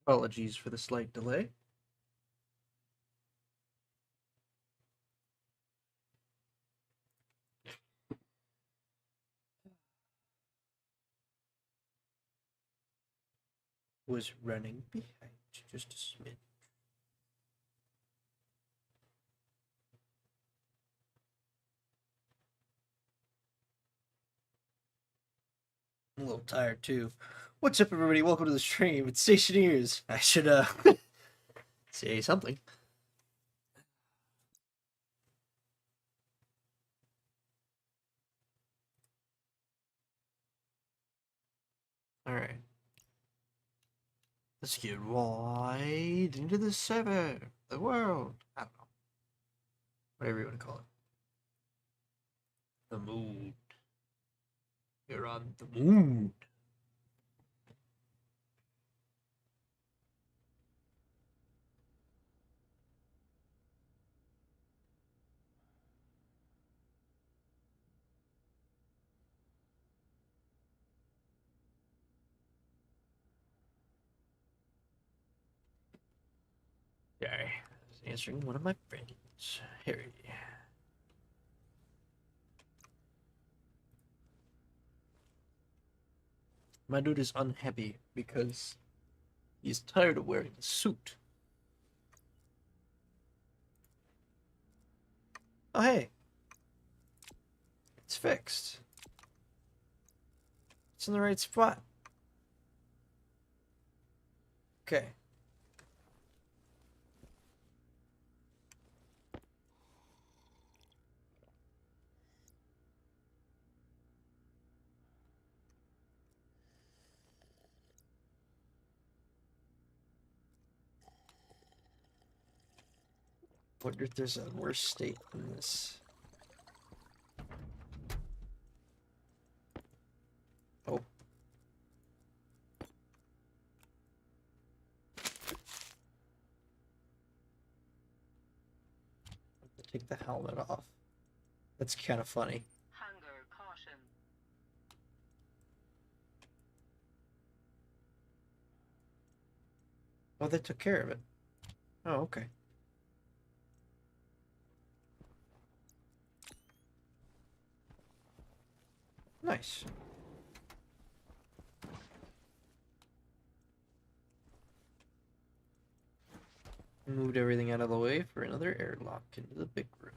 Apologies for the slight delay. Was running behind just a smidge. I'm a little tired too. What's up, everybody? Welcome to the stream. It's Stationeers. I should say something. All right. Let's get right into the server, the world. I don't know, whatever you want to call it. The moon. You're on the moon. Sorry, I was answering one of my friends, Harry. My dude is unhappy because he's tired of wearing the suit. Oh, hey. It's fixed. It's in the right spot. Okay. Wonder if there's a worse state than this. Oh. Take the helmet off. That's kind of funny. Hunger caution. Oh, they took care of it. Oh, okay. Nice. Moved everything out of the way for another airlock into the big room.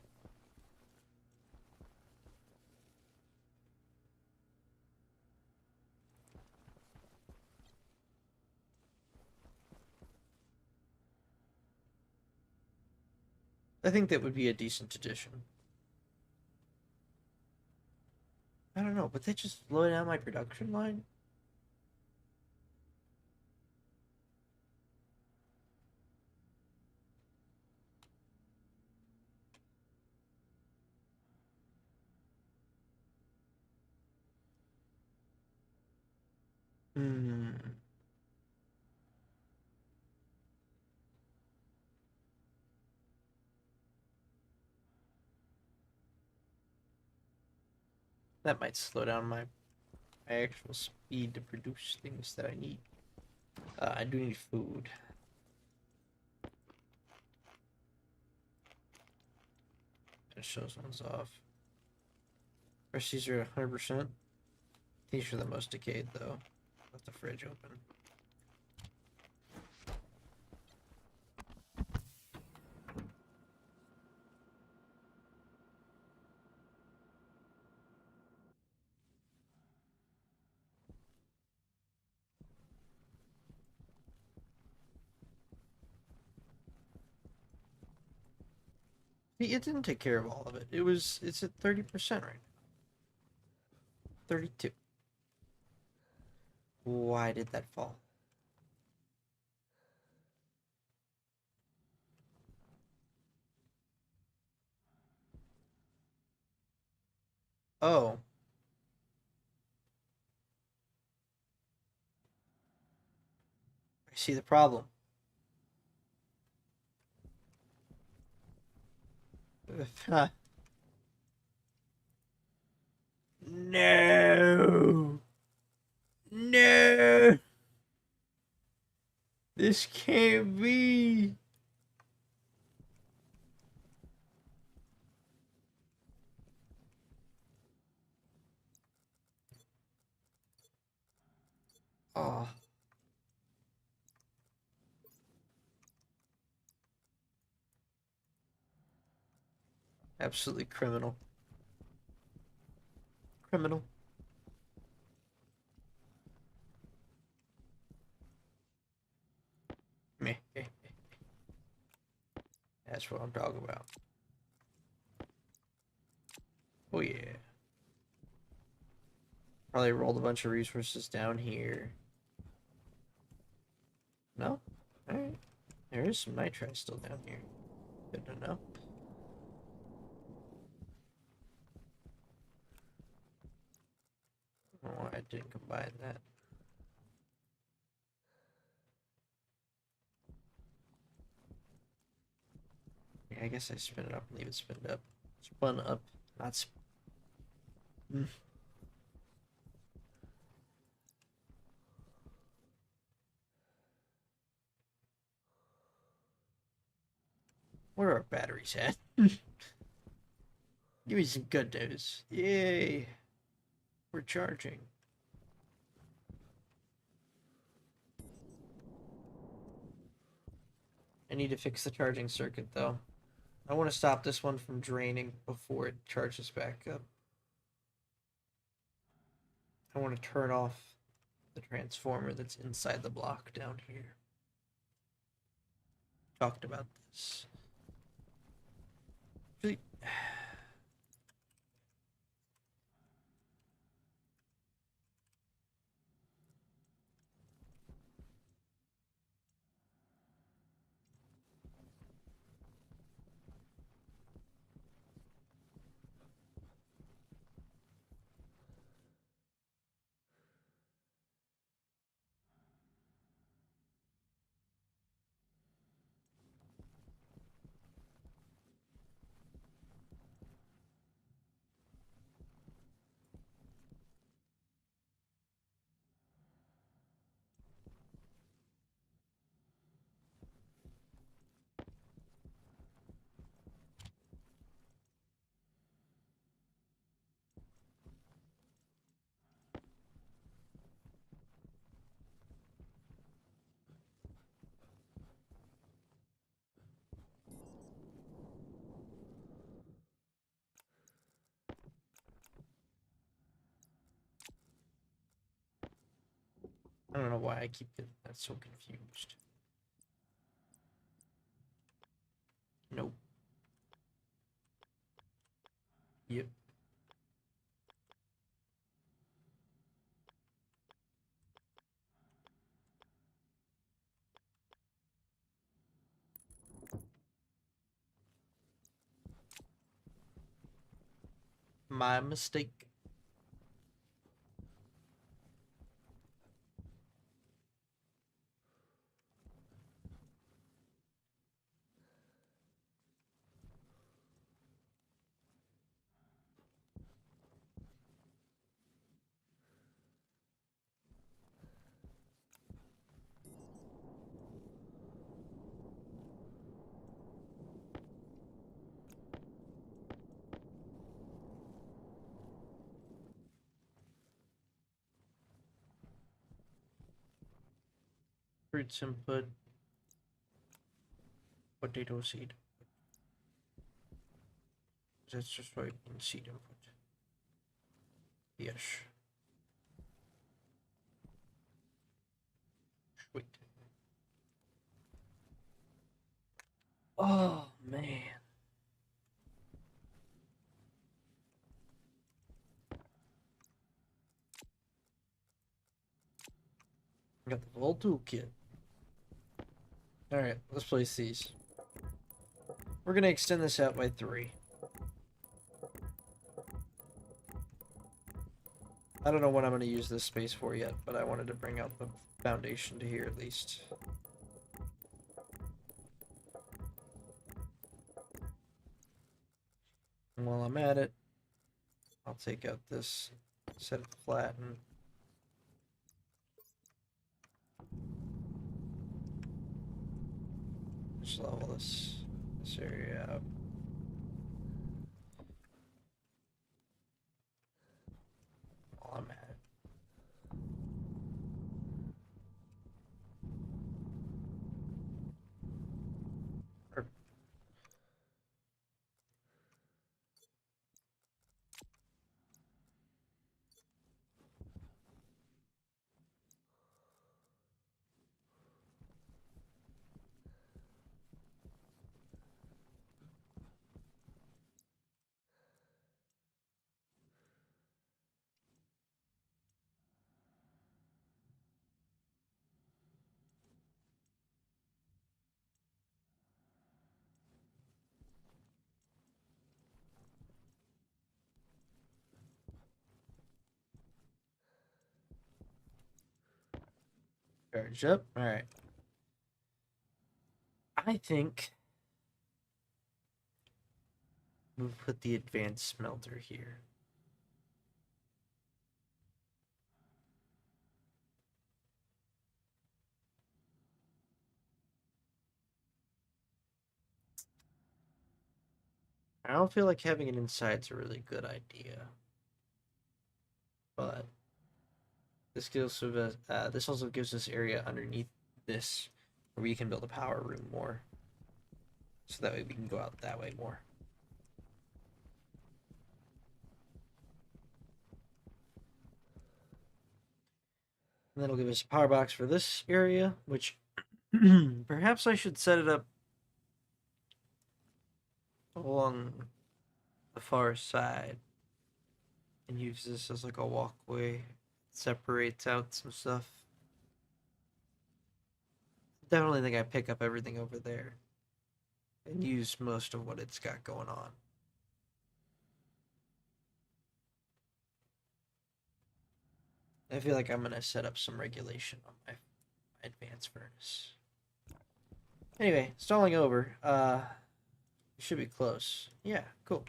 I think that would be a decent addition. I don't know, but they just slow down my production line? Hmm. That might slow down my actual speed to produce things that I need. I do need food. That shows one's off. These are 100%. These are the most decayed, though. Let the fridge open. See, it didn't take care of all of it. It's at 30% right now. 32. Why did that fall? Oh. I see the problem. No. No. This This can't be. Oh. Absolutely criminal. Criminal. Meh. That's what I'm talking about. Oh yeah. Probably rolled a bunch of resources down here. No? Alright. There is some nitrite still down here. Good to know. I don't know why I didn't combine that. Yeah, I guess I spin it up and leave it spinned up. Spun up, not sp Where are our batteries at? Give me some good news. Yay! We're charging. I need to fix the charging circuit though. I want to stop this one from draining before it charges back up. I want to turn off the transformer that's inside the block down here. Talked about this. Really, I don't know why I keep getting that so confused. Nope. Yep. My mistake. Fruits input. Potato seed. That's just right in seed input. Yes. Sweet. Oh man. I got the whole toolkit. Alright, let's place these. We're gonna extend this out by 3. I don't know what I'm gonna use this space for yet, but I wanted to bring out the foundation to here at least. And while I'm at it, I'll take out this, set it to flat, and Just level this area up. While I'm at it. Perfect. Charge up. All right. I think we'll put the advanced smelter here. I don't feel like having it inside's a really good idea, but this also gives us area underneath this where we can build a power room more, so that way we can go out that way more. And that'll give us a power box for this area, which perhaps I should set it up along the far side and use this as like a walkway. Separates out some stuff. Definitely think I pick up everything over there and use most of what it's got going on. I feel like I'm gonna set up some regulation on my advanced furnace. Anyway, stalling over. Should be close. Yeah, cool.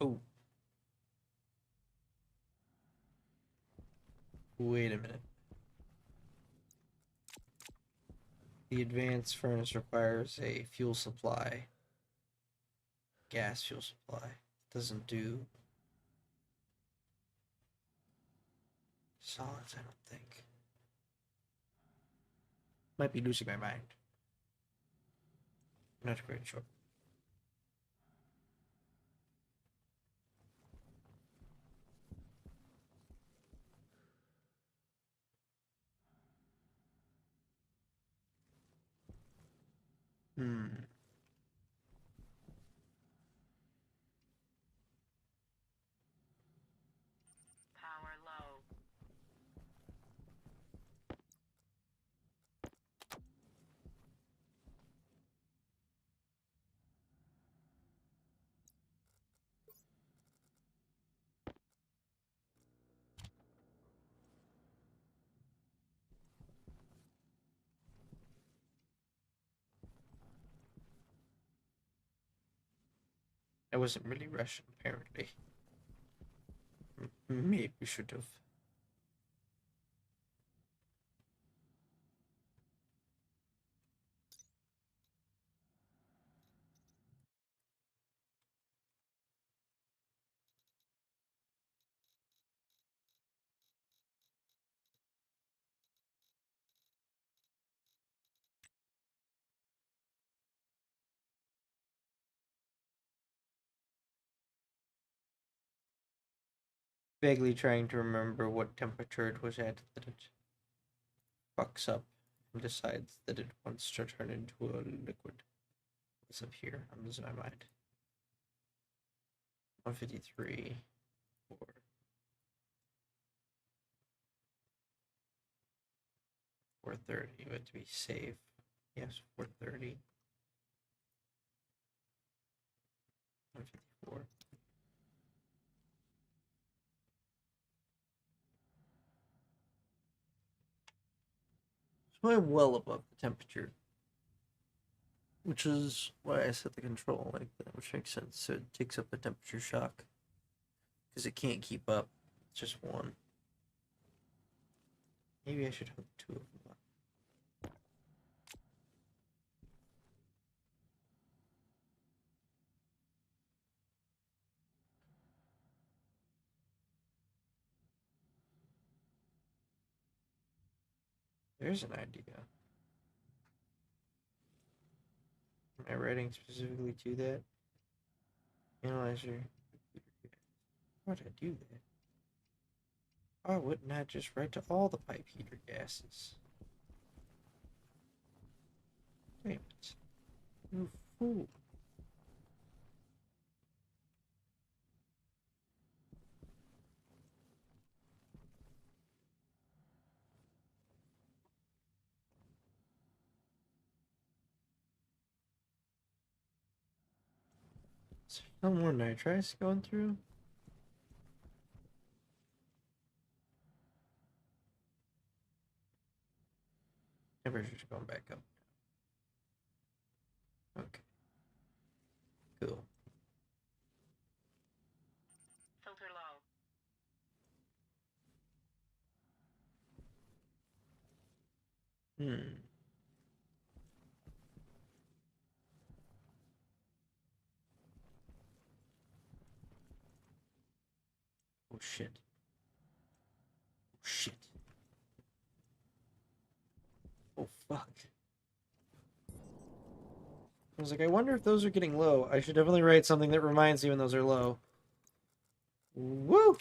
Oh. Wait a minute. The advanced furnace requires a fuel supply. Gas fuel supply. Doesn't do solids, I don't think. Might be losing my mind. I'm not quite sure. Hmm. Power low. I wasn't really Russian, apparently. Maybe we should have. Vaguely trying to remember what temperature it was at that it fucks up and decides that it wants to turn into a liquid. What's up here? I'm losing my mind. 153. 430, but to be safe. Yes, 430. 154. So I'm well above the temperature, which is why I set the control like that, which makes sense. So it takes up the temperature shock because it can't keep up. It's just one. Maybe I should hook two of them up. There's an idea. Am I writing specifically to that? Analyzer. Why did I do that? Why wouldn't I just write to all the pipe heater gases? Damn it. You fool. Is there no more nitrites going through? Temperature's going back up. Okay. Cool. Filter low. Hmm. Oh shit. Oh shit. Oh fuck. I was like, I wonder if those are getting low. I should definitely write something that reminds me when those are low. Woo!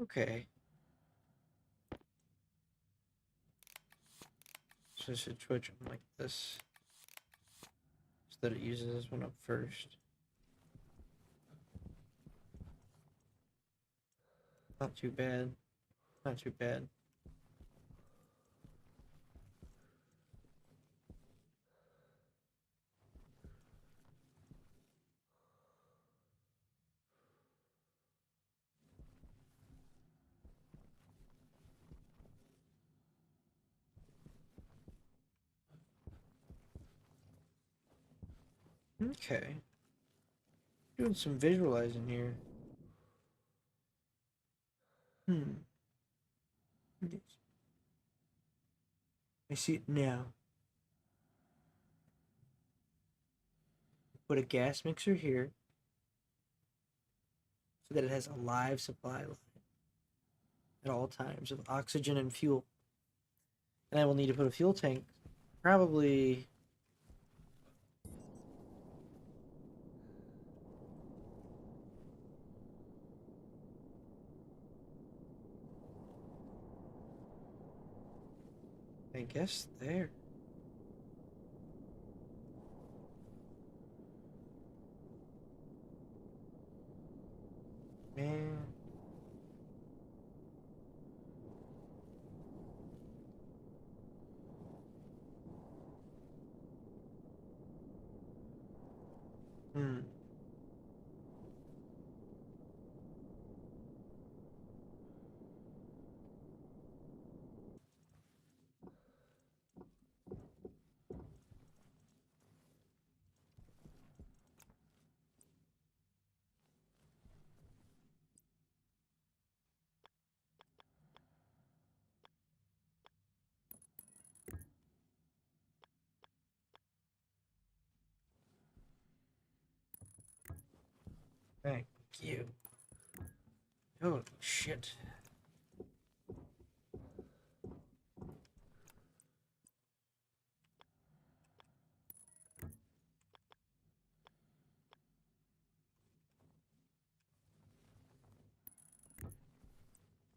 Okay. So I should switch them like this. So that it uses this one up first. Not too bad. Not too bad. Okay. Doing some visualizing here. Hmm. I see it now. Put a gas mixer here so that it has a live supply line at all times of oxygen and fuel. And I will need to put a fuel tank, probably. I guess there. Man. Hmm. Thank you. Oh, shit.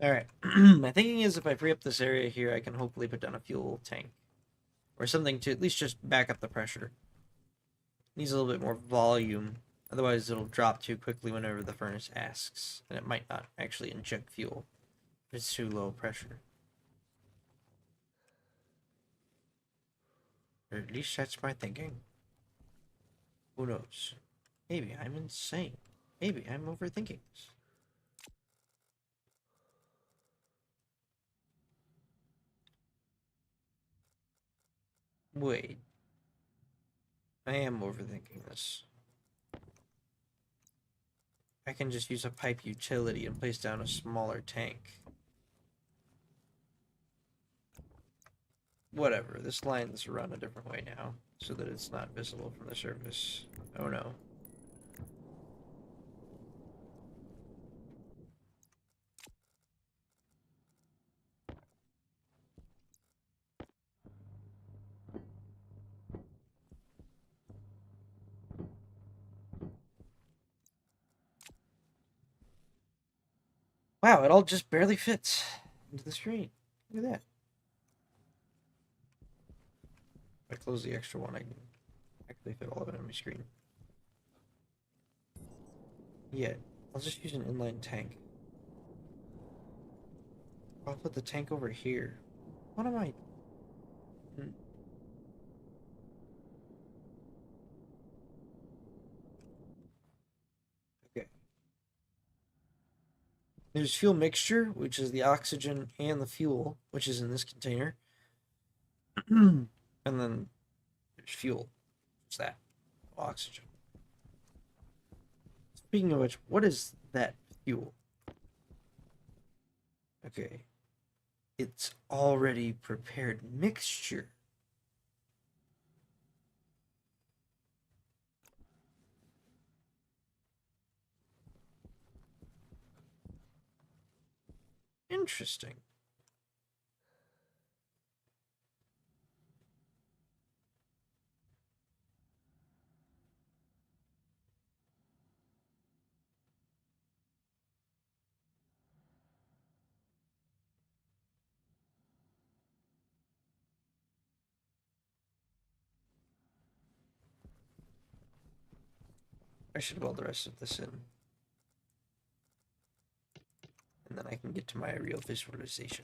Alright. My thinking is if I free up this area here, I can hopefully put down a fuel tank. Or something to at least just back up the pressure. Needs a little bit more volume. Otherwise, it'll drop too quickly whenever the furnace asks. And it might not actually inject fuel if it's too low pressure. Or at least that's my thinking. Who knows? Maybe I'm insane. Maybe I'm overthinking this. Wait. I am overthinking this. I can just use a pipe utility and place down a smaller tank. Whatever, this line's run a different way now, so that it's not visible from the surface. Oh no. Wow, it all just barely fits into the screen. Look at that. If I close the extra one, I can actually fit all of it on my screen. Yeah, I'll just use an inline tank. I'll put the tank over here. What am I... Okay. There's fuel mixture, which is the oxygen and the fuel, which is in this container. And then there's fuel. What's that? Oxygen. Speaking of which, what is that fuel? Okay. It's already prepared mixture. Interesting. I should weld the rest of this in. And then I can get to my real visualization.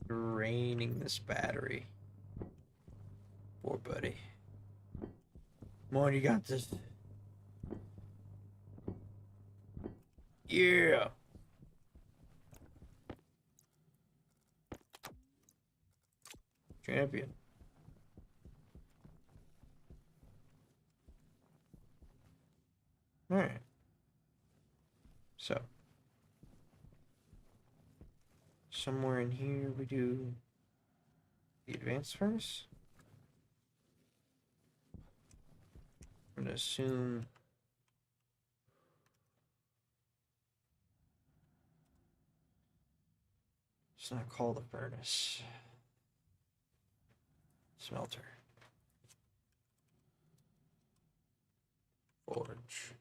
Draining this battery. Poor buddy. Come on, you got this. Yeah. Champion. Alright. So. Somewhere in here we do the advanced furnace. I'm gonna assume it's not called a furnace. Smelter. Forge.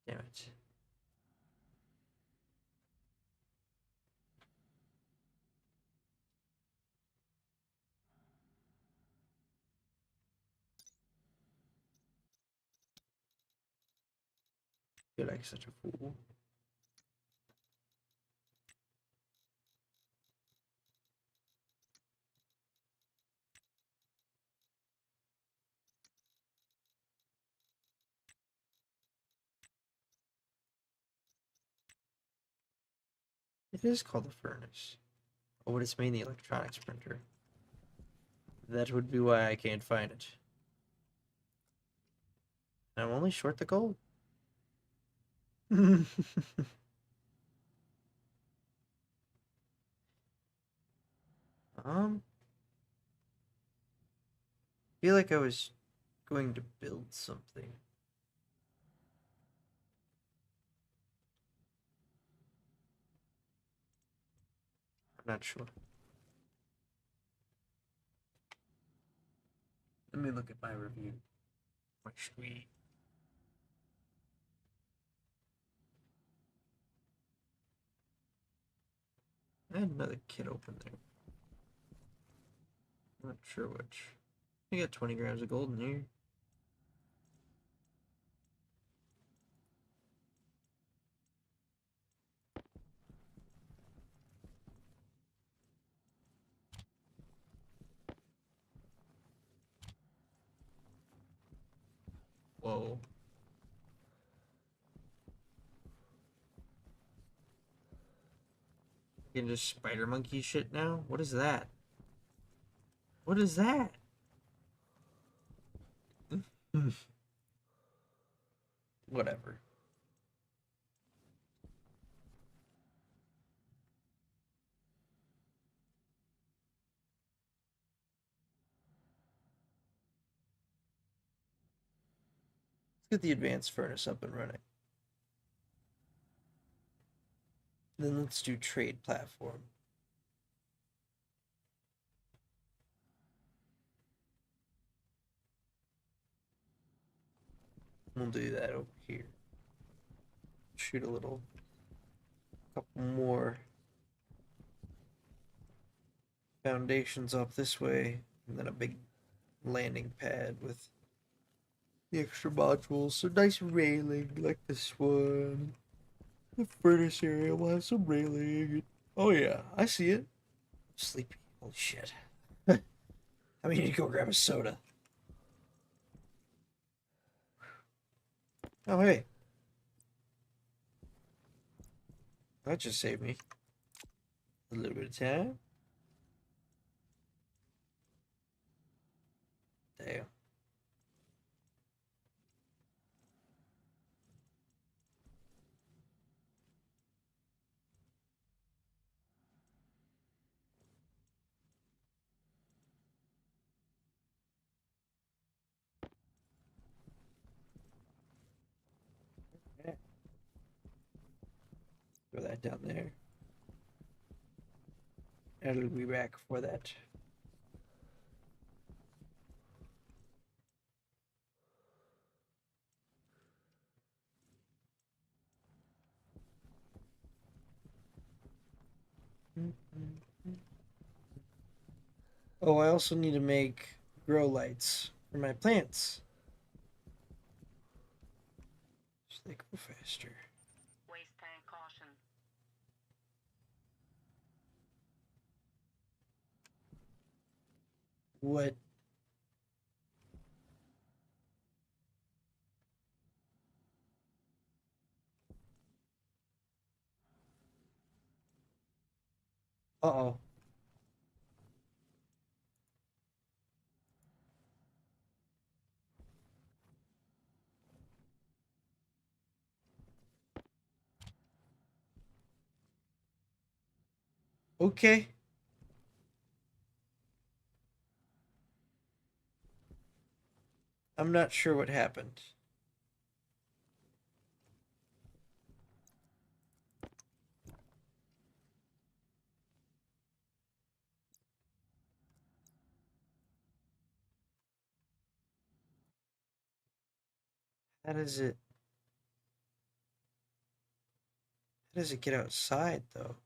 Damn it. Feel like such a fool. It is called a furnace. Oh, but it's mainly electronics printer. That would be why I can't find it. I'm only short the gold. I feel like I was going to build something. I'm not sure. Let me look at my review. My street. I had another kit open there. Not sure which. I got 20 grams of gold in here. Whoa. You can just spider monkey shit now? What is that? What is that? Whatever. Let's get the advanced furnace up and running. Then let's do trade platform. We'll do that over here. Shoot a little, couple more foundations up this way, and then a big landing pad with the extra modules. So nice railing like this one. The furnace area will have some railing. Oh yeah, I see it. Sleepy. Holy shit. I mean, you need to go grab a soda. Oh hey, that just saved me a little bit of time. Damn. Yeah. Throw that down there. And it'll be back for that. Oh, I also need to make grow lights for my plants so they grow faster. Waste tank caution. What? Uh-oh. Okay. I'm not sure what happened. How does it how does it get outside though?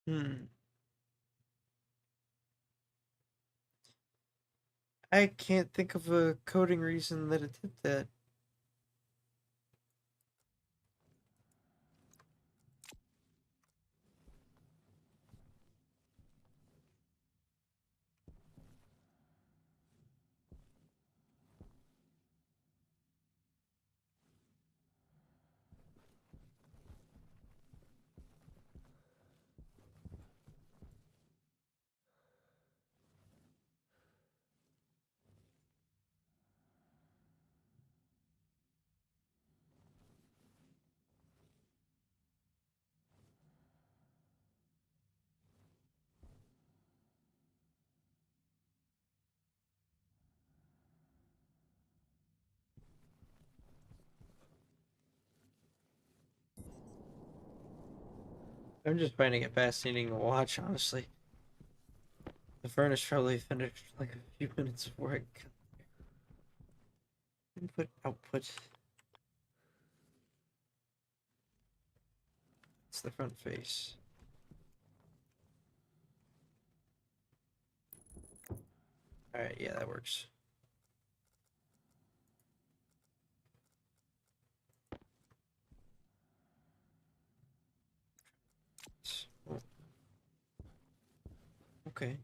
Hmm. I can't think of a coding reason that it did that. I'm just finding it fascinating to watch, honestly. The furnace probably finished like a few minutes before I got input, output. It's the front face. Alright, yeah, that works. Oh, okay.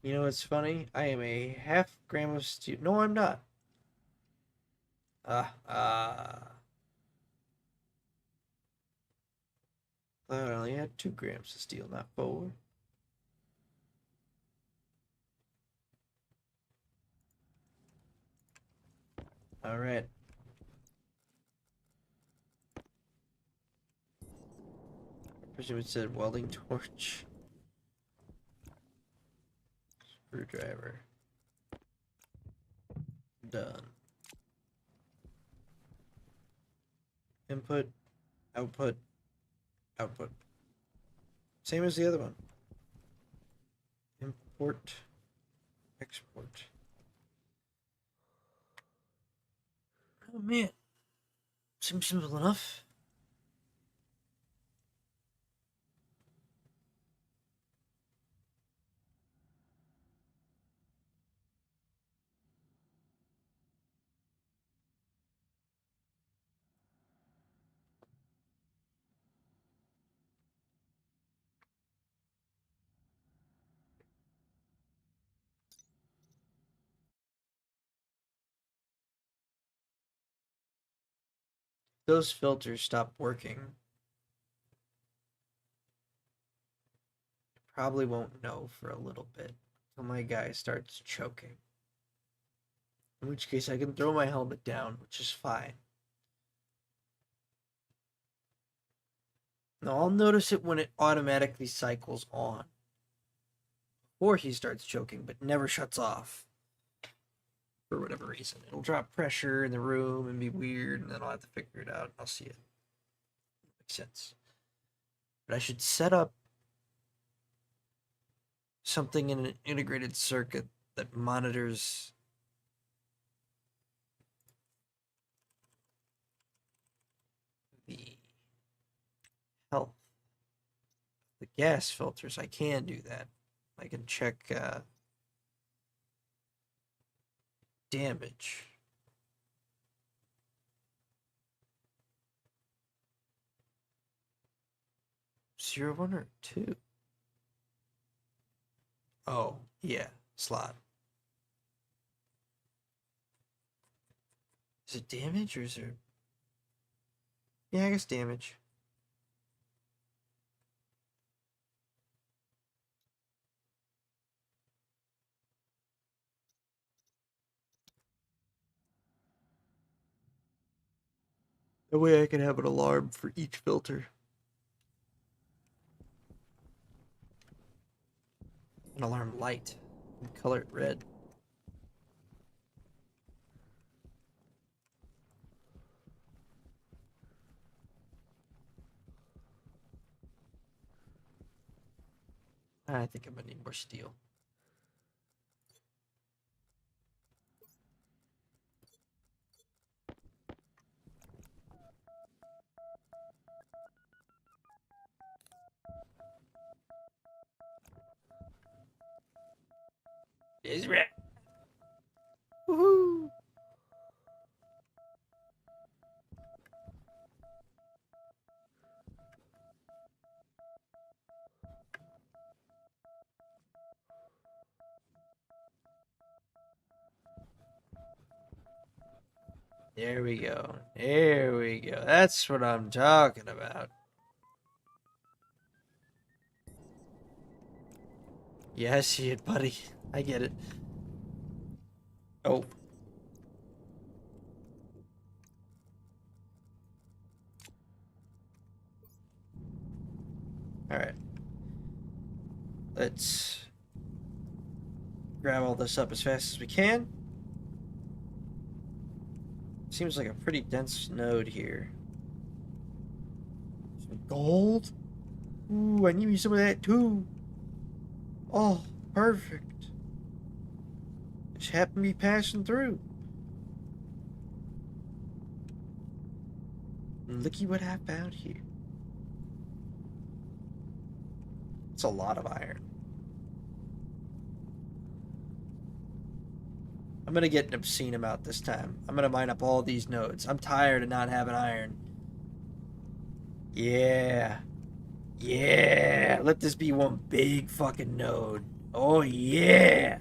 You know what's funny? I am a half gram of steel. No, I'm not. I only had 2 grams of steel, not 4. Alright. I presume it said welding torch. Screwdriver. Done. Input, output, output. Same as the other one. Import, export. Oh man. Seems simple enough. Those filters stop working. Probably won't know for a little bit till my guy starts choking. In which case I can throw my helmet down, which is fine. Now I'll notice it when it automatically cycles on. Or he starts choking, but never shuts off. For whatever reason. It'll drop pressure in the room and be weird, and then I'll have to figure it out. I'll see it. Makes sense. But I should set up something in an integrated circuit that monitors the health. The gas filters, I can do that. I can check damage. 0, 1, or 2? Oh, yeah, slot. Is it damage or is there? Yeah, I guess damage. That way I can have an alarm for each filter. An alarm light. And color it red. I think I'm gonna need more steel. Is right. Woohoo! There we go. There we go. That's what I'm talking about. Yeah, I see it, buddy. I get it. Oh. Alright. Let's grab all this up as fast as we can. Seems like a pretty dense node here. Some gold? Ooh, I need some of that too. Oh, perfect. Just happened to be passing through. And looky what I found here. It's a lot of iron. I'm gonna get an obscene amount this time. I'm gonna mine up all these nodes. I'm tired of not having iron. Yeah. Yeah. Let this be one big fucking node. Oh, yeah.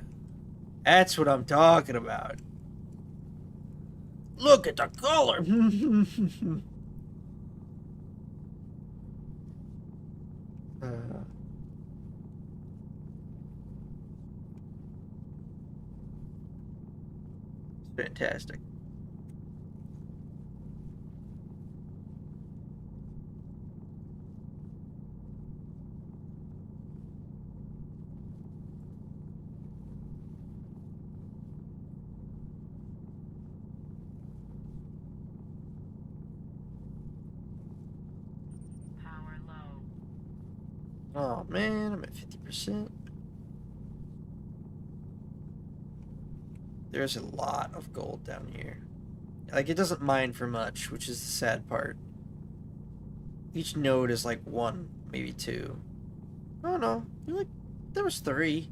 That's what I'm talking about. Look at the color. Fantastic. Power low. Oh man, I'm at 50%. There's a lot of gold down here. Like, it doesn't mine for much, which is the sad part. Each node is like one, maybe two. Oh no, like, there was three.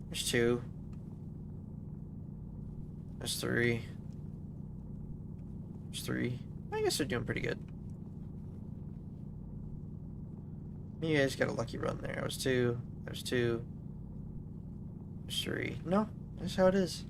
There's two. There's three. There's three. I guess they're doing pretty good. You guys got a lucky run there. I was two. There's two. There's three. No, that's how it is.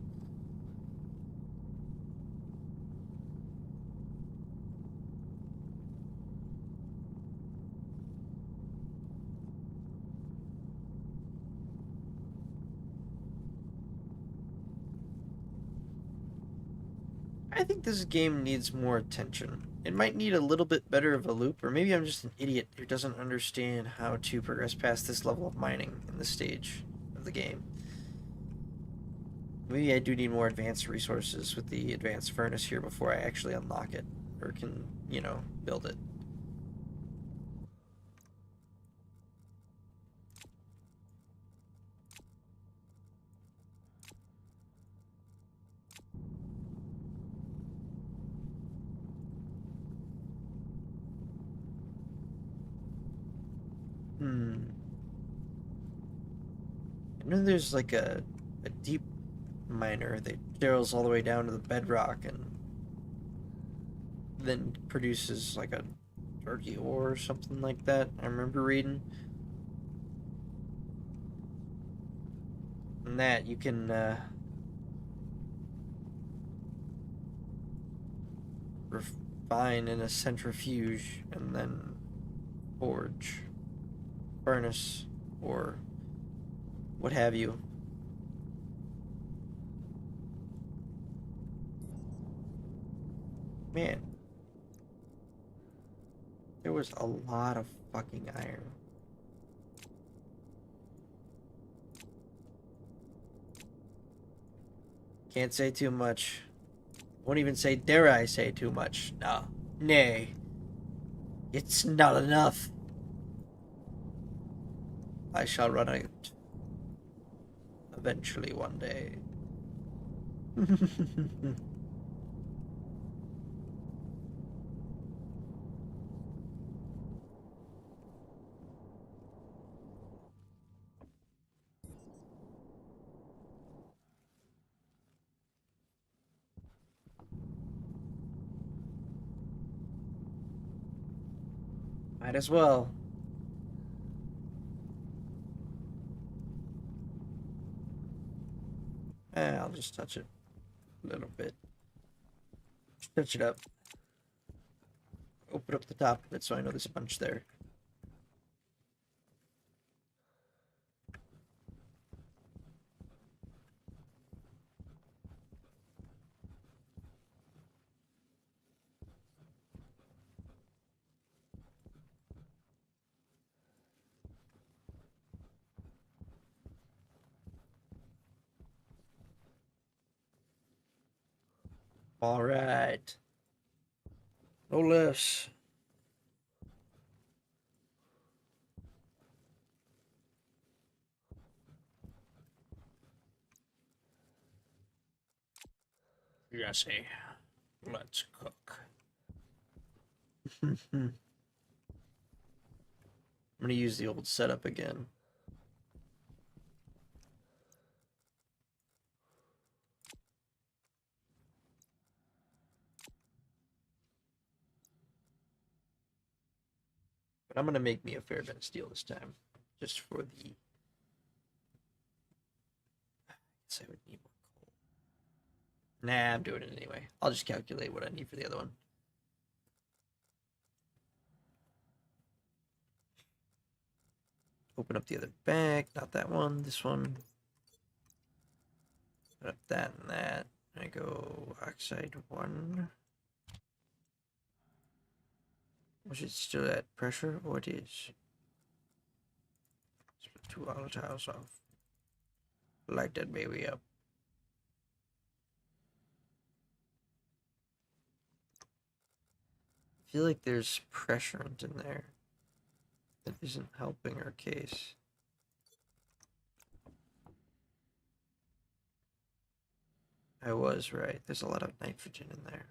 I think this game needs more attention. It might need a little bit better of a loop, or maybe I'm just an idiot who doesn't understand how to progress past this level of mining in this stage of the game. Maybe I do need more advanced resources with the advanced furnace here before I actually unlock it, or can, you know, build it. I know there's like a deep miner that drills all the way down to the bedrock and then produces like a dirty ore or something like that. I remember reading. And that you can refine in a centrifuge and then forge, furnace, or what have you. Man, there was a lot of fucking iron. Can't say too much. Won't even say, dare I say too much. No. Nay. It's not enough. I shall run out. Eventually, one day. Might as well. I'll just touch it a little bit. Just touch it up. Open up the top of it so I know there's a bunch there. All right. No less. Jesse, let's cook. I'm gonna use the old setup again. But I'm gonna make me a fair bit of steel this time. Just for the... I guess I would need more coal. Nah, I'm doing it anyway. I'll just calculate what I need for the other one. Open up the other bag. Not that one. This one. Put up that and that. I go oxide 1. Was it still at pressure? Oh, it is. Split 2 volatiles off. Light that baby up. I feel like there's pressurant in there that isn't helping our case. I was right. There's a lot of nitrogen in there.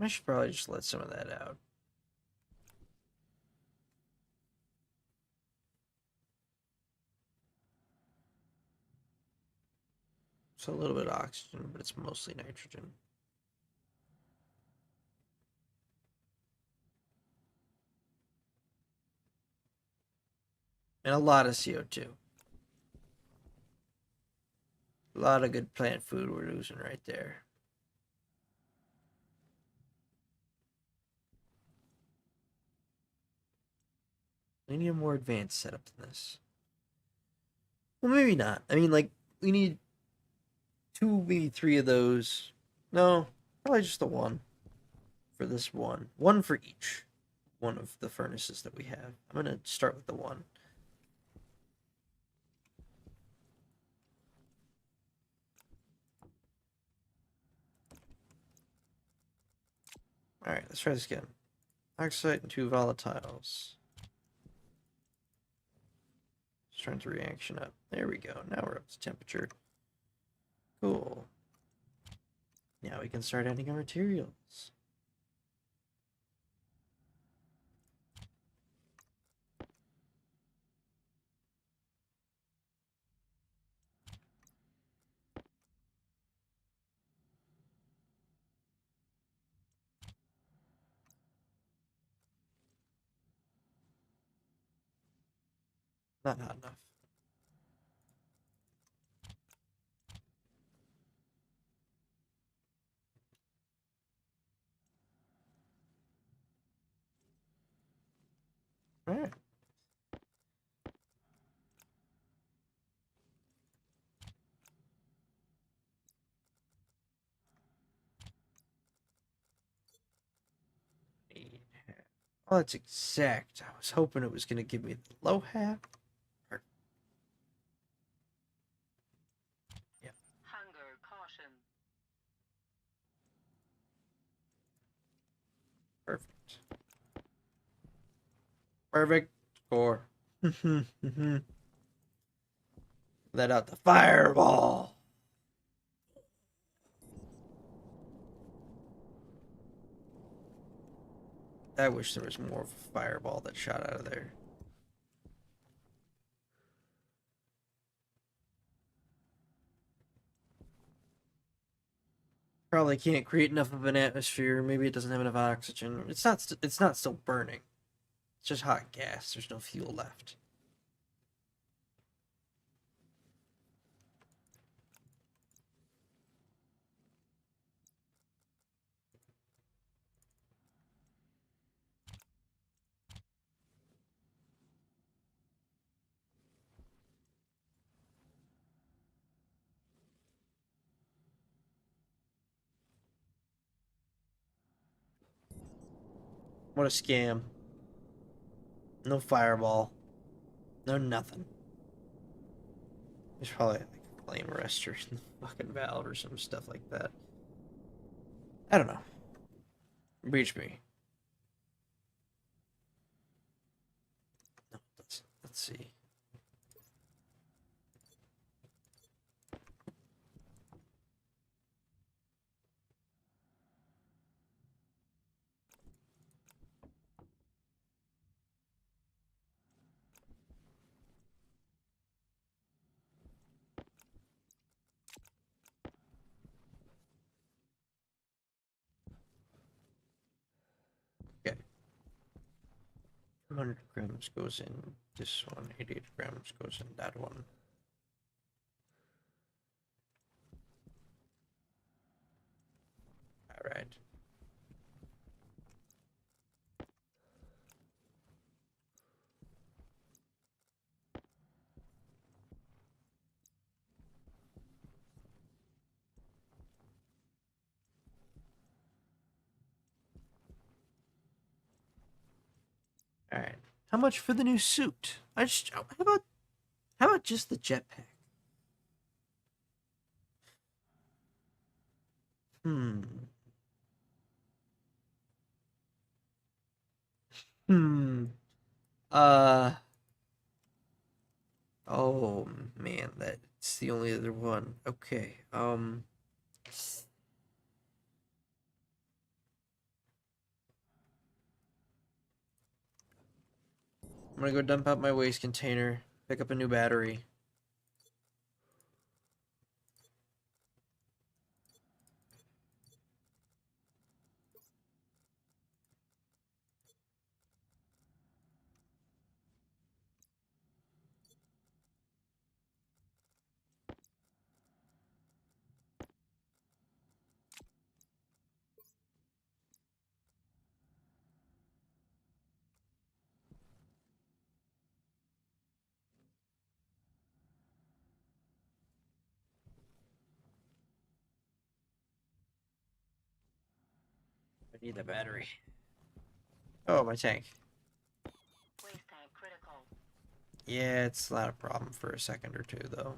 I should probably just let some of that out. So a little bit of oxygen, but it's mostly nitrogen. And a lot of CO2. A lot of good plant food we're losing right there. We need a more advanced setup than this. Well, maybe not. I mean, like, we need 2, maybe 3 of those. No, probably just the one for this one. One for each one of the furnaces that we have. I'm going to start with the one. Alright, let's try this again. Oxide and 2 volatiles. Let's turn the reaction up. There we go. Now we're up to temperature. Cool. Now we can start adding our materials. Not hot enough. Alright. Oh, that's exact. I was hoping it was going to give me the low hat. Yeah. Hunger caution. Perfect. Perfect. Score. Let out the fireball. I wish there was more of a fireball that shot out of there. Probably can't create enough of an atmosphere. Maybe it doesn't have enough oxygen. It's not. It's not still burning. It's just hot gas. There's no fuel left. What a scam. No fireball. No nothing. There's probably like a flame arrestor in the fucking valve or some stuff like that. I don't know. Reach me. No, let's see. Okay. 200 grams goes in this one. 88 grams goes in that one. All right. All right. How much for the new suit? How about just the jetpack? Hmm. Hmm. Uh. Oh man, that's the only other one. Okay. I'm gonna go dump out my waste container. Pick up a new battery. I need the battery. Oh, my tank. Waste tank critical. Yeah, it's not a problem for a second or two, though.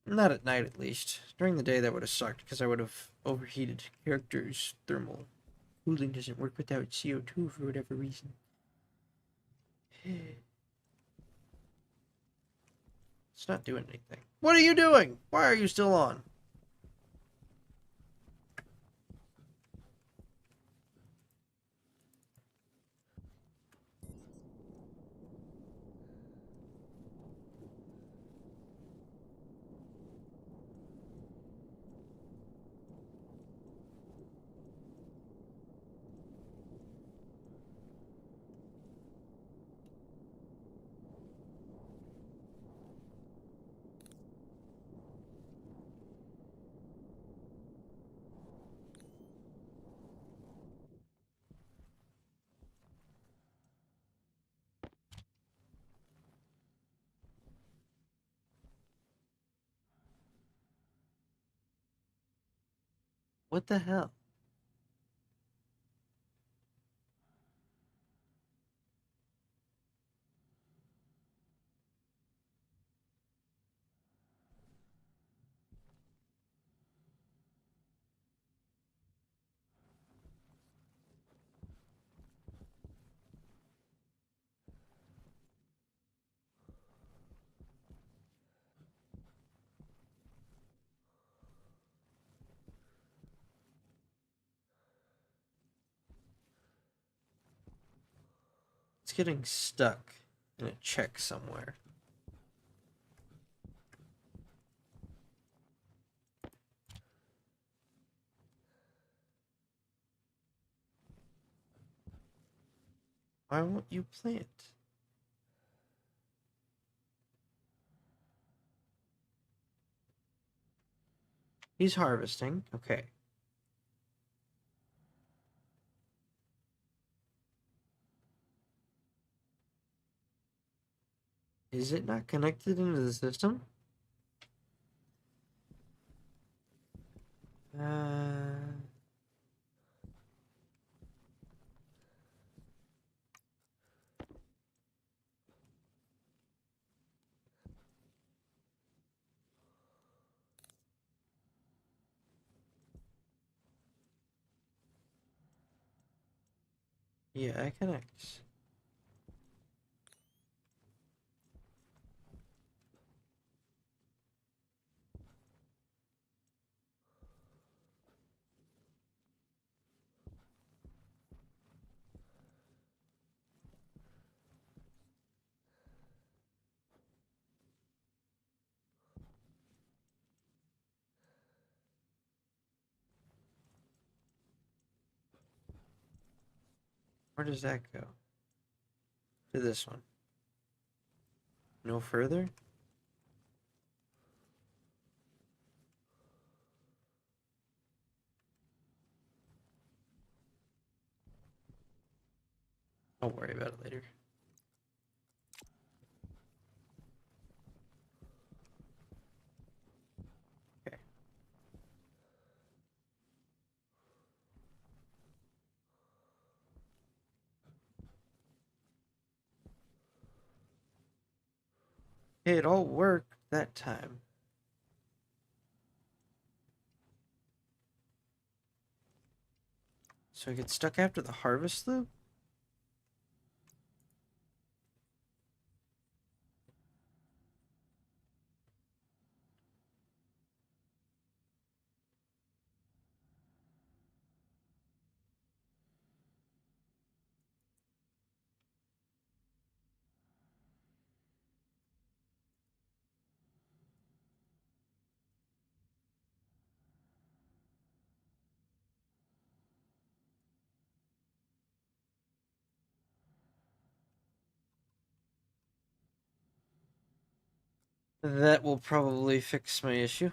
Not at night, at least. During the day, that would have sucked, because I would have overheated. Characters' thermal cooling doesn't work without CO2 for whatever reason. It's not doing anything. What are you doing? Why are you still on? What the hell? It's getting stuck in a check somewhere. Why won't you plant? He's harvesting. Okay. Is it not connected into the system? Yeah, it connects. Where does that go? To this one. No further? I'll worry about it later. Okay. Hey, it all worked that time. So I get stuck after the harvest loop? That will probably fix my issue.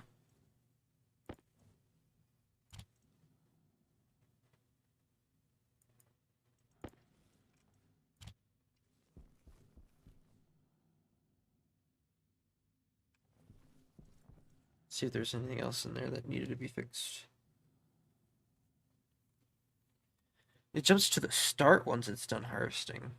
See if there's anything else in there that needed to be fixed. It jumps to the start once it's done harvesting.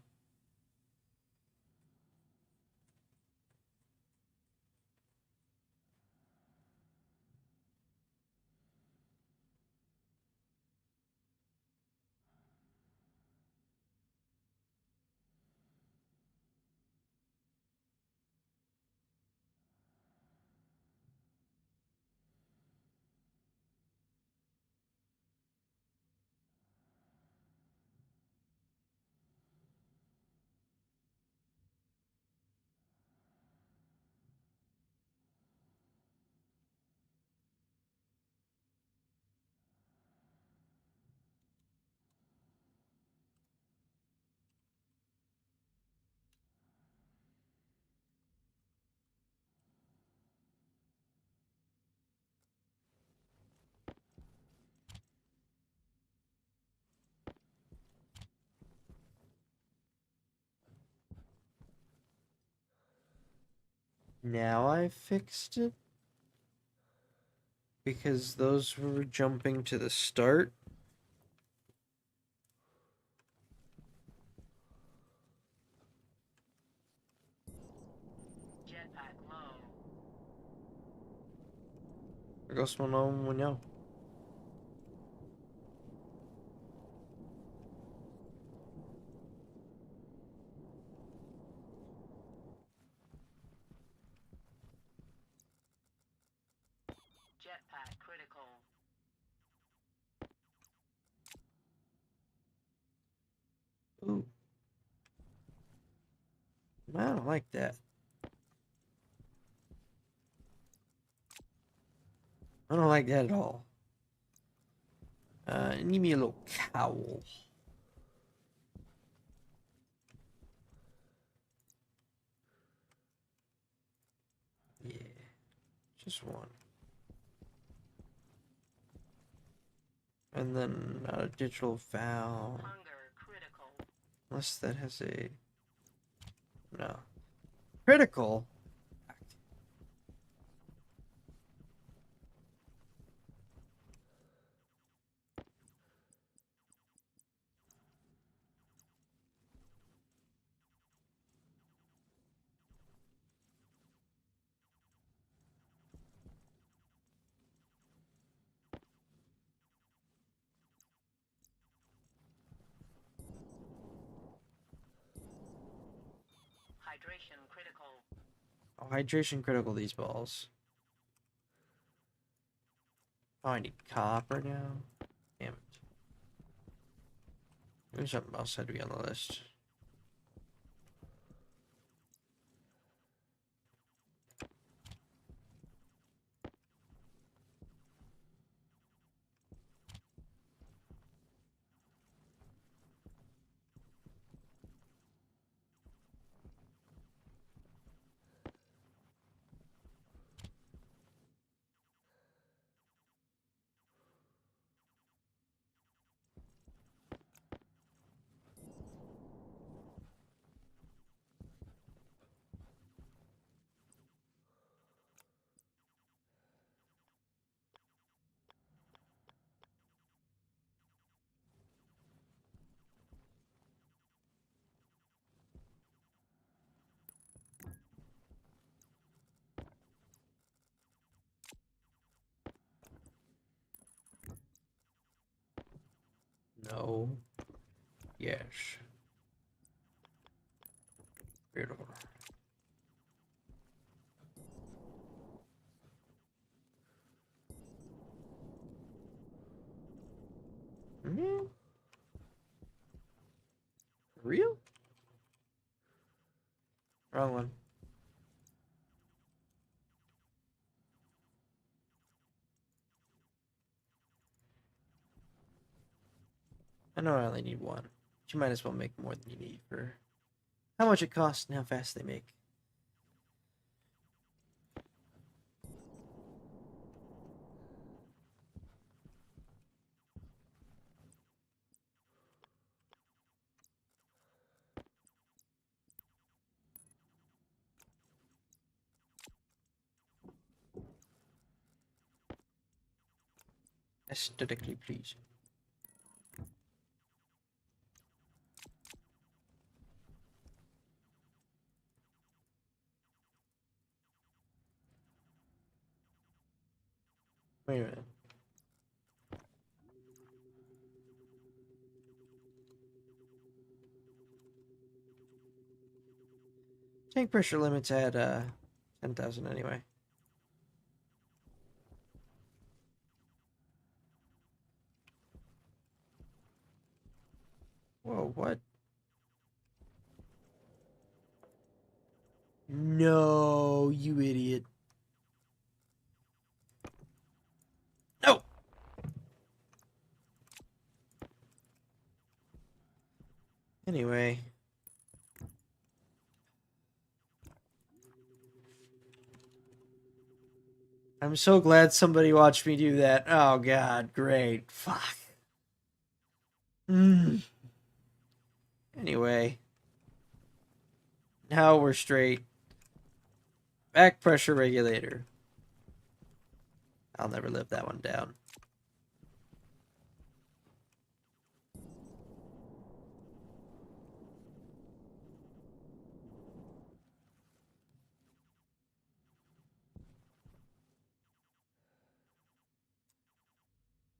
Now I fixed it? Because those were jumping to the start. Jetpack low. There goes one on one now. Jetpack critical. Ooh. I don't like that. I don't like that at all. Need me a little cowl. Yeah, just one. And then not a digital foul. Hunger critical. Unless that has a... No. Critical? Hydration critical. Oh, hydration critical these balls. Oh, I need copper now? Damn it. Maybe something else had to be on the list. No. Yes. Beautiful. Mm. Real? Wrong one. I know I only need one. But you might as well make more than you need for how much it costs and how fast they make. Aesthetically pleasing. Wait a minute. Tank pressure limits at 10,000 anyway. Whoa, what? No, you idiot. No! Anyway. I'm so glad somebody watched me do that. Oh god, great. Fuck. Anyway. Now we're straight. Back pressure regulator. I'll never live that one down.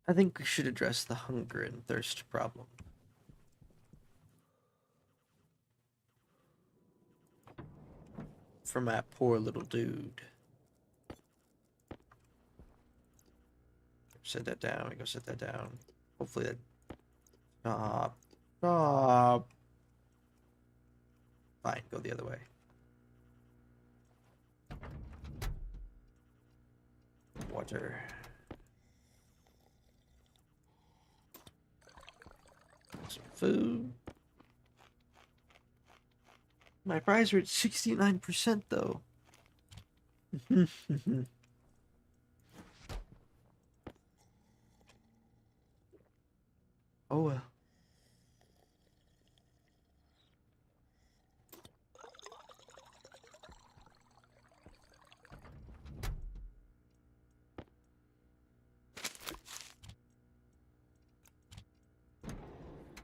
I think we should address the hunger and thirst problem. For my poor little dude. Set that down. We go set that down. Hopefully that. Stop. Stop. Fine, go the other way. Water. Some food. My fries are at 69% though. Oh well.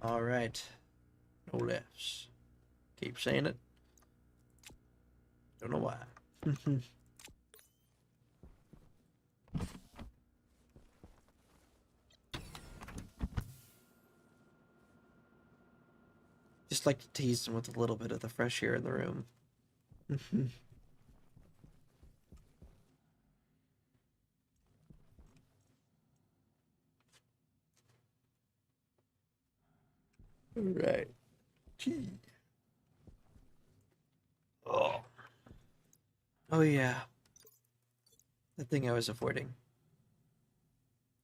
All right. No lefts. Keep saying it. Don't know why. Just like to tease them with a little bit of the fresh air in the room. All right. Gee. Oh. Oh yeah. The thing I was avoiding.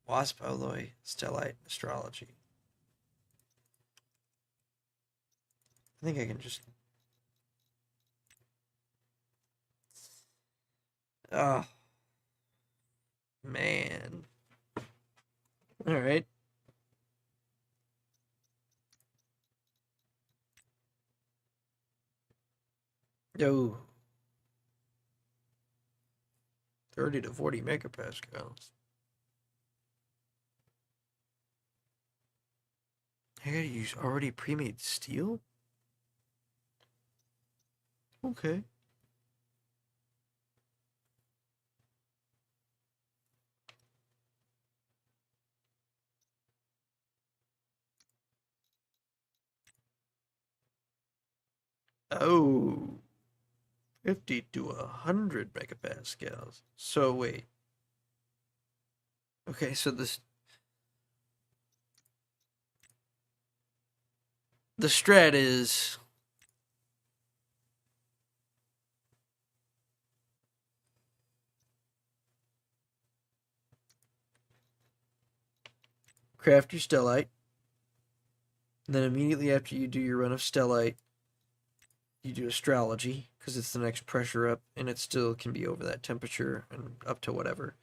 Wasp alloy, stellite, astrology. I think I can just. Oh man. All right. Yo. 30 to 40 megapascals. I gotta use already pre-made steel? Okay. Oh. 50 to 100 megapascals. So wait. Okay, so this the strat is craft your stellite. And then immediately after you do your run of stellite, you do astrology because it's the next pressure up and it still can be over that temperature and up to whatever.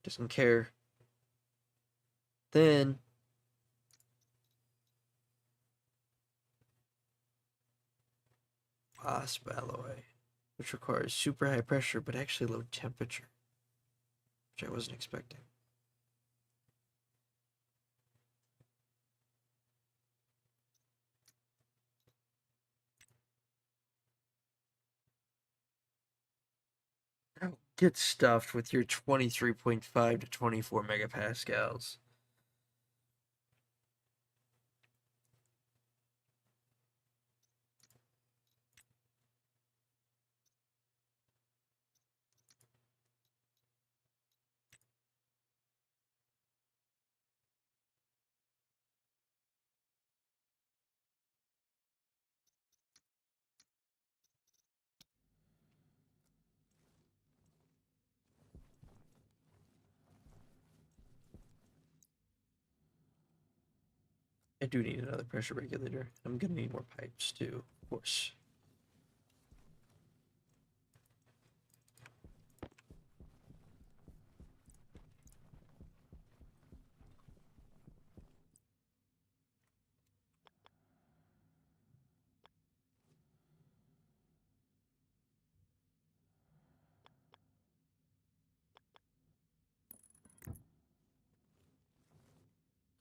Doesn't care. Then wasp alloy, which requires super high pressure but actually low temperature, which I wasn't expecting. Oh, get stuffed with your 23.5 to 24 megapascals. I do need another pressure regulator. I'm gonna need more pipes too, of course.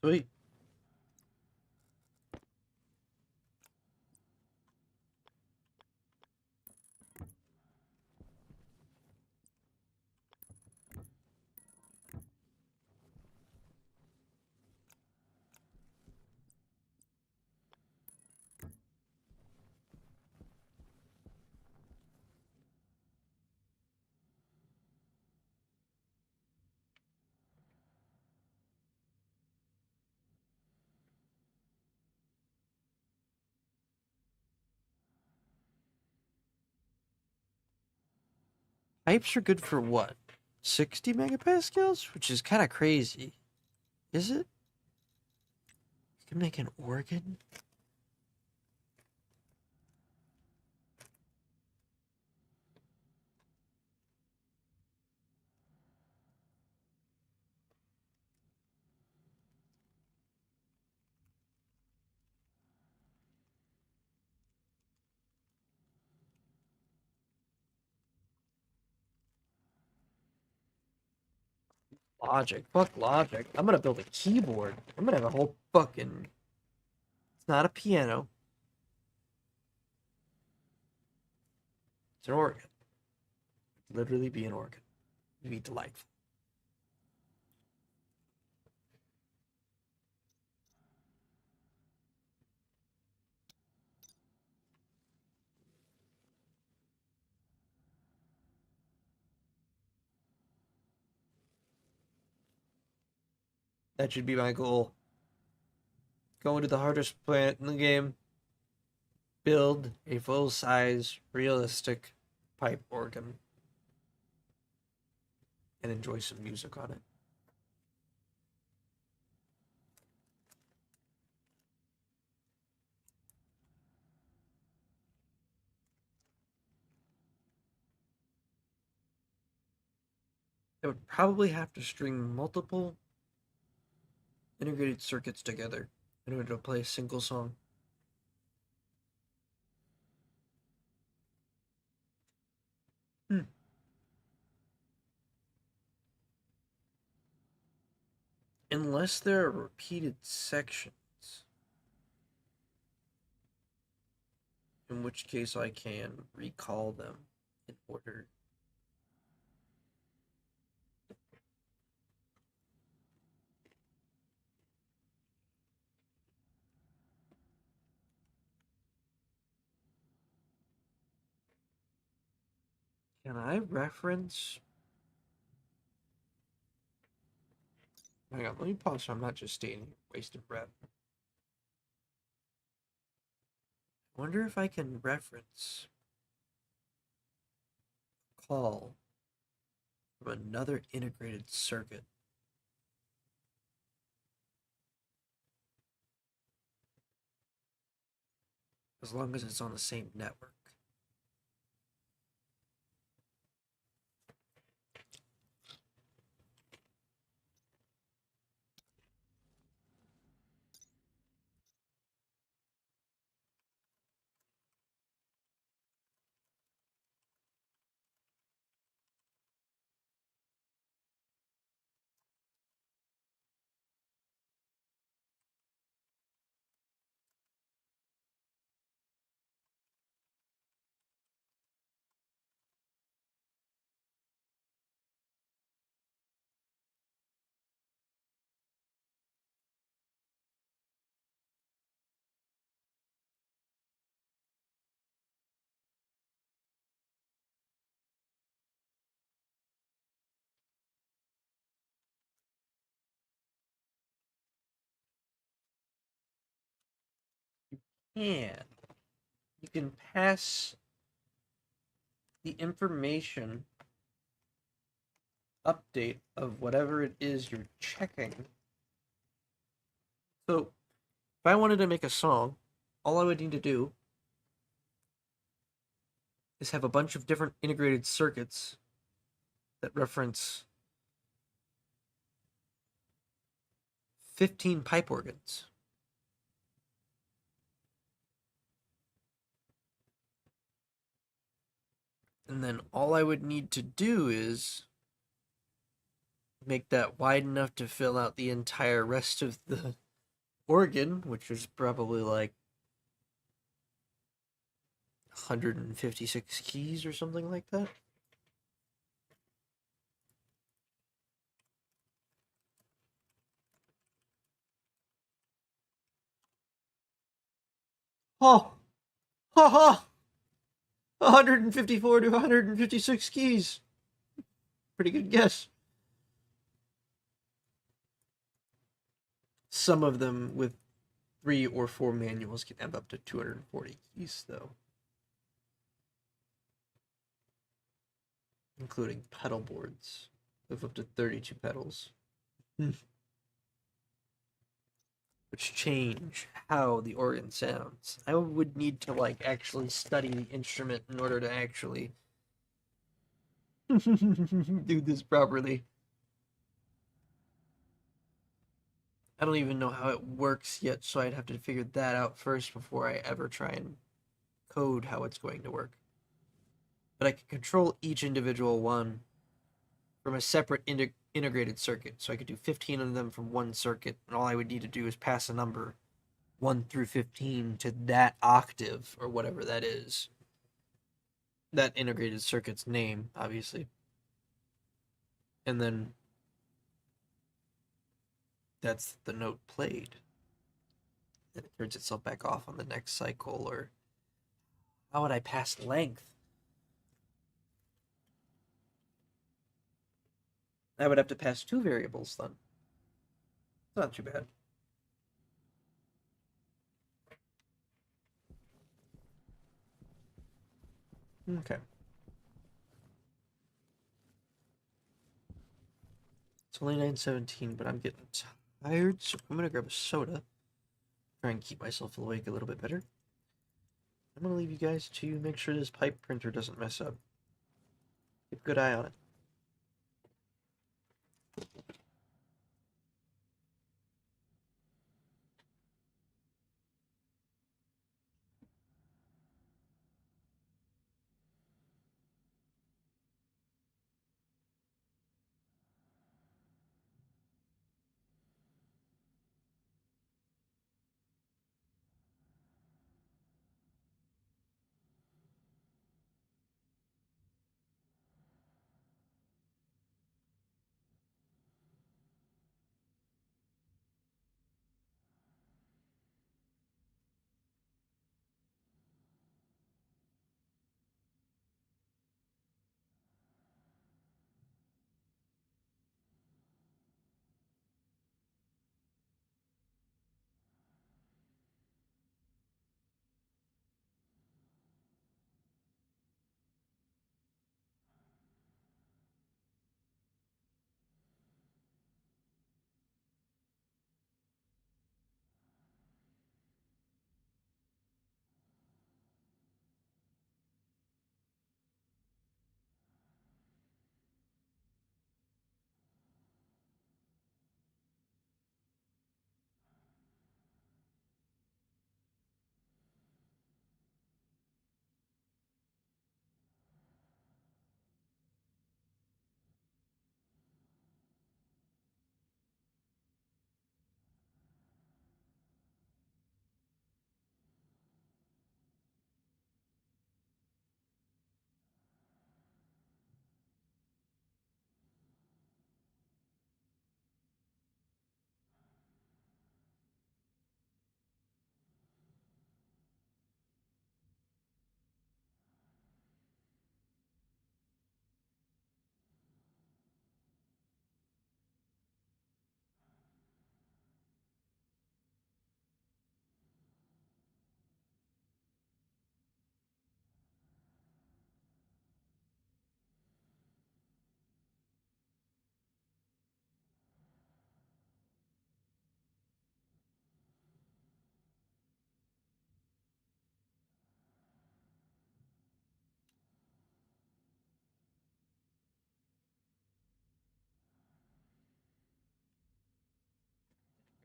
Sweet. Pipes are good for what? 60 megapascals? Which is kind of crazy. Is it? You can make an organ? Logic. Fuck logic. I'm gonna build a keyboard. I'm gonna have a whole fucking. It's not a piano. It's an organ. Literally be an organ. It'd be delightful. That should be my goal. Go into the hardest planet in the game. Build a full-size, realistic pipe organ. And enjoy some music on it. I would probably have to string multiple integrated circuits together in order to play a single song. Hmm. Unless there are repeated sections, in which case I can recall them in order. Can I reference? Hang on, let me pause so I'm not just standing here wasting breath. I wonder if I can reference call from another integrated circuit. As long as it's on the same network. And you can pass the information update of whatever it is you're checking. So if I wanted to make a song, all I would need to do is have a bunch of different integrated circuits that reference 15 pipe organs. And then all I would need to do is make that wide enough to fill out the entire rest of the organ, which is probably like 156 keys or something like that. Oh, ha ha! 154 to 156 keys. Pretty good guess. Some of them with 3 or 4 manuals can have up to 240 keys, though, including pedal boards with up to 32 pedals, which change how the organ sounds. I would need to like actually study the instrument in order to actually do this properly. I don't even know how it works yet, so I'd have to figure that out first before I ever try and code how it's going to work. But I can control each individual one from a separate integrated circuit, so I could do 15 of them from one circuit, and all I would need to do is pass a number 1 through 15 to that octave, or whatever that is. That integrated circuit's name, obviously. And then that's the note played. And it turns itself back off on the next cycle, or how would I pass length? I would have to pass 2 variables then. It's not too bad. Okay. It's only 9:17, but I'm getting tired, so I'm gonna grab a soda. Try and keep myself awake a little bit better. I'm gonna leave you guys to make sure this pipe printer doesn't mess up. Keep a good eye on it.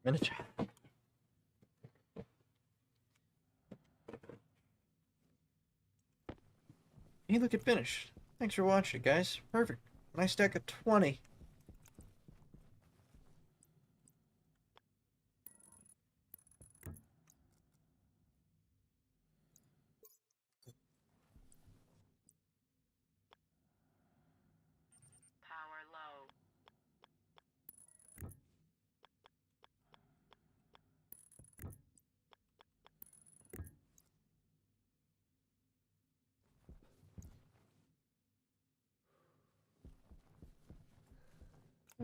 Minute. Hey, look, it finished. Thanks for watching, guys. Perfect. Nice stack of 20.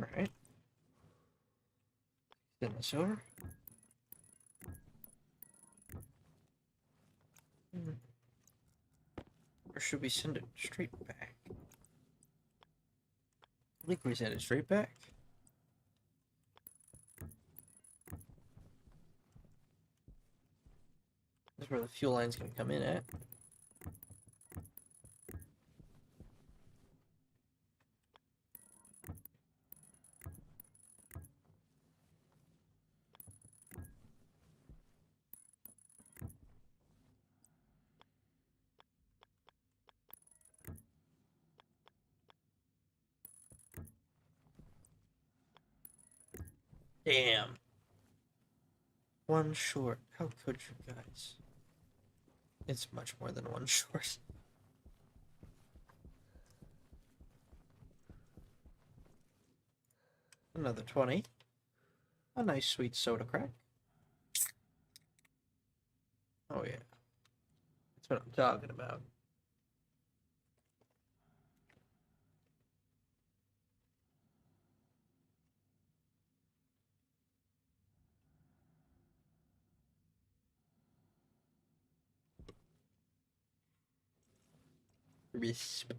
Alright. Send this over. Or should we send it straight back? I think we send it straight back. That's where the fuel line's gonna come in at. Damn. One short. How could you guys? It's much more than one short. Another 20. A nice sweet soda crack. Oh yeah. That's what I'm talking about. Crisp.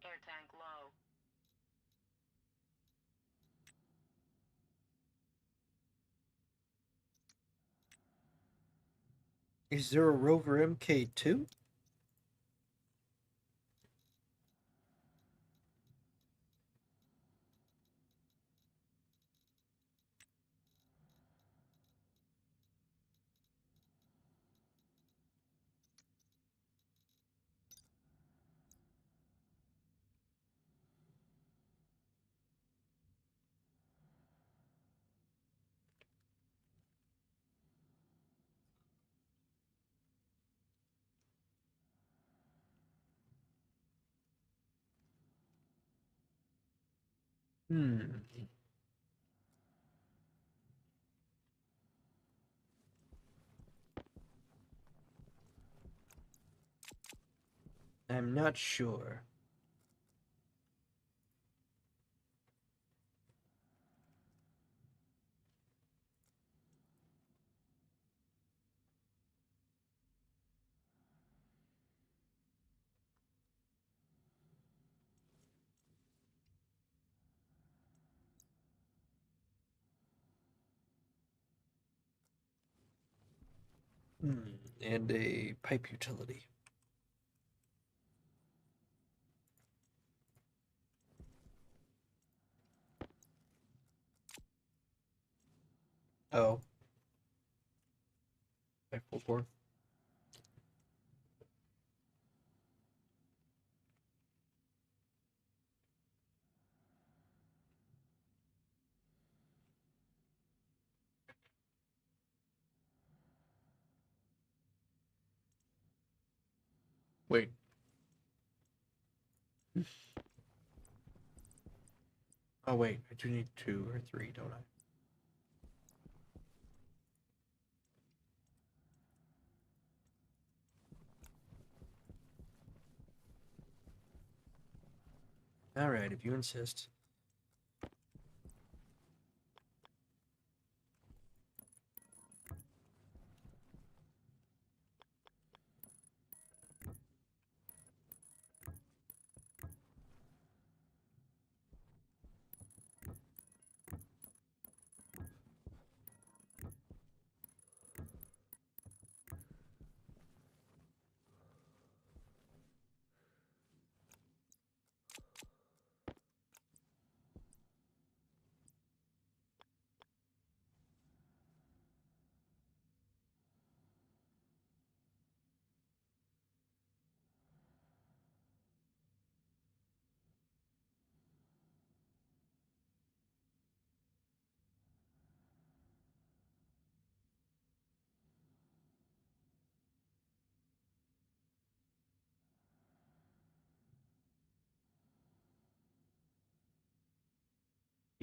Air tank low. Is there a Rover MK2? Hmm. I'm not sure. And a pipe utility. Oh. By full bore. Wait. Oh wait, I do need 2 or 3, don't I? Alright, if you insist.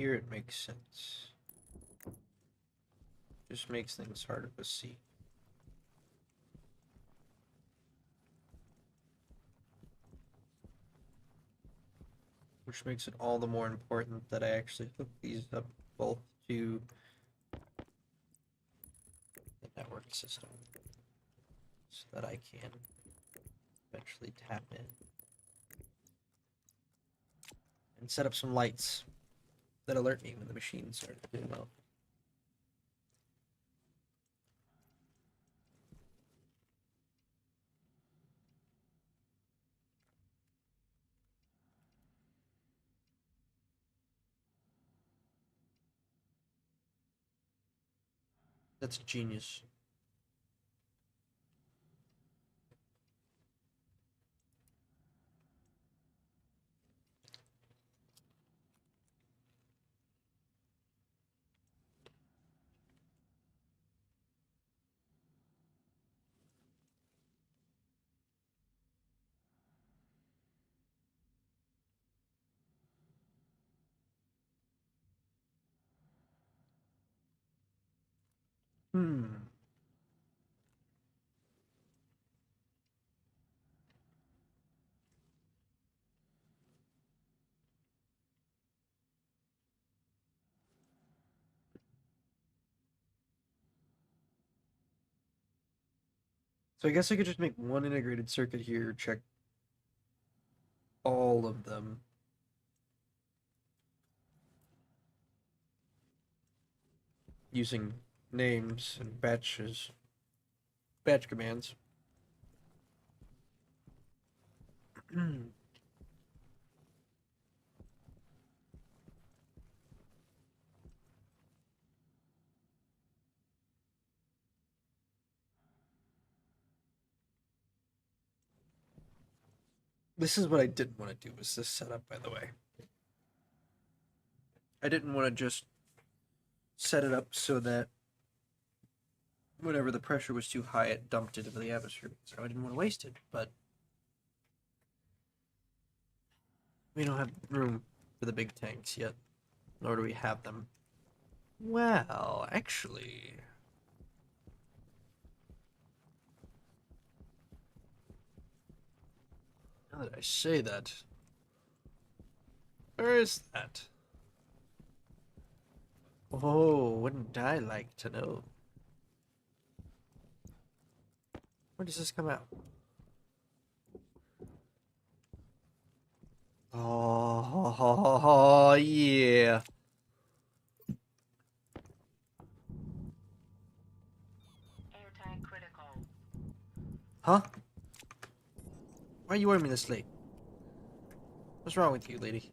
here it makes sense. Just makes things harder to see. Which makes it all the more important that I actually hook these up both to the network system so that I can eventually tap in and set up some lights that alert me when the machines start doing well. That's genius. Hmm. So I guess I could just make one integrated circuit here, check all of them. Using names and batch commands. This is what I didn't want to do, was this setup, by the way. I didn't want to just set it up so that whenever the pressure was too high, it dumped it into the atmosphere. So I didn't want to waste it, but we don't have room for the big tanks yet, nor do we have them. Well, actually, now that I say that, where is that? Oh, wouldn't I like to know? Where does this come out? Oh, yeah. Air tank critical. Huh? Why are you wearing me this late? What's wrong with you, lady?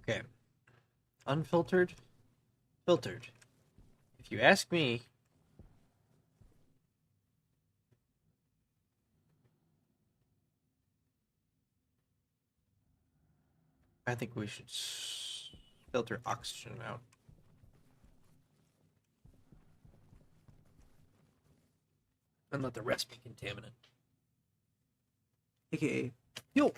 Okay. Unfiltered, filtered. If you ask me, I think we should filter oxygen out. And let the rest be contaminant. AKA, yo!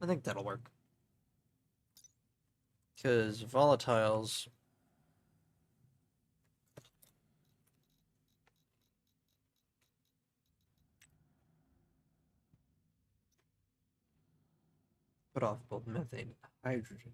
I think that'll work. Because volatiles... put off both methane and hydrogen.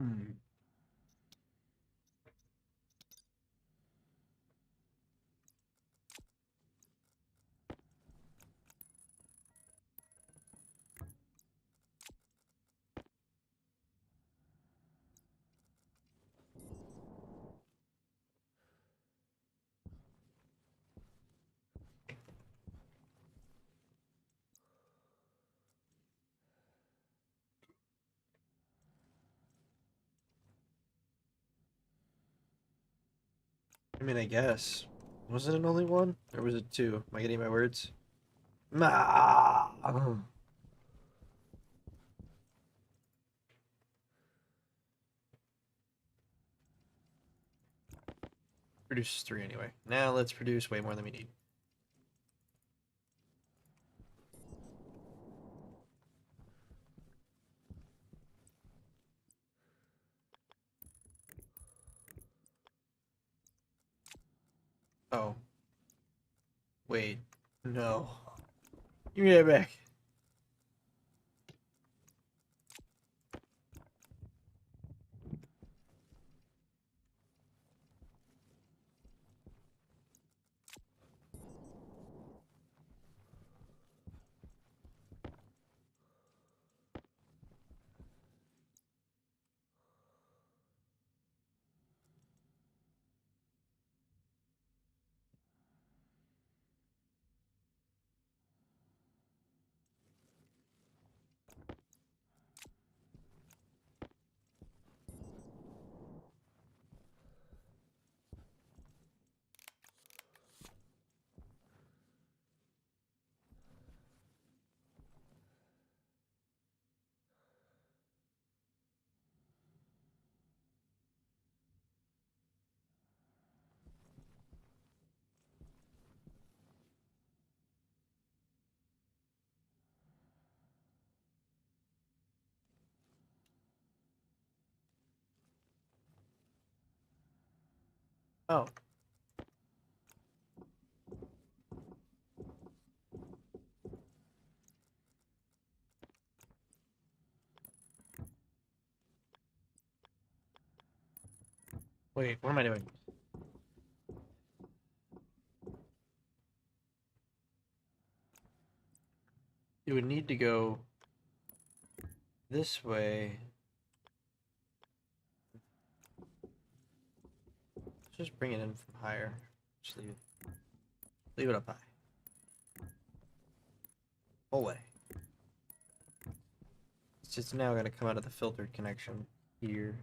Hmm. I mean, I guess. Was it only one? Or was it two? Am I getting my words? Ah! Produces three anyway. Now let's produce way more than we need. Oh. Wait. No. Give me that back. Oh. Wait, what am I doing? You would need to go this way. Just bring it in from higher. Just leave it up high. Whole way. It's just now gonna come out of the filtered connection here.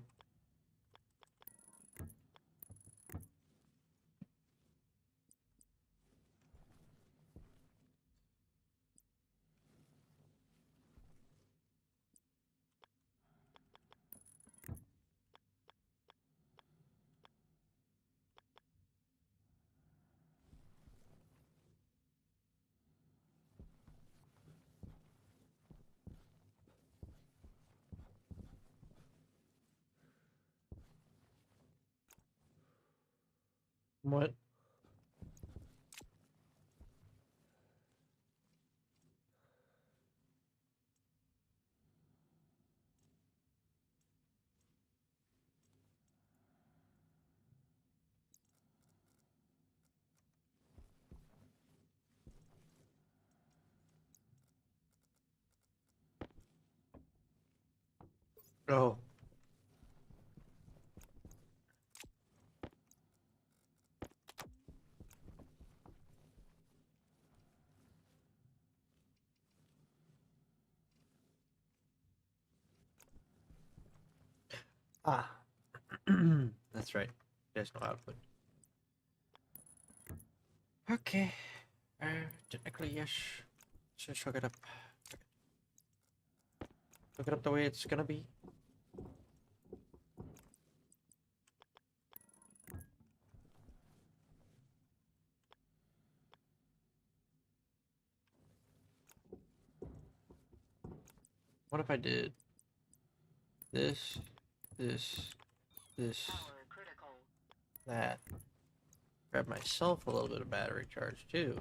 What? Oh. Ah. That's right. There's no output. Okay. Technically, yes. Just hook it up. Hook it up the way it's gonna be. What if I did this, this, this, Power critical. that? Grab myself a little bit of battery charge too.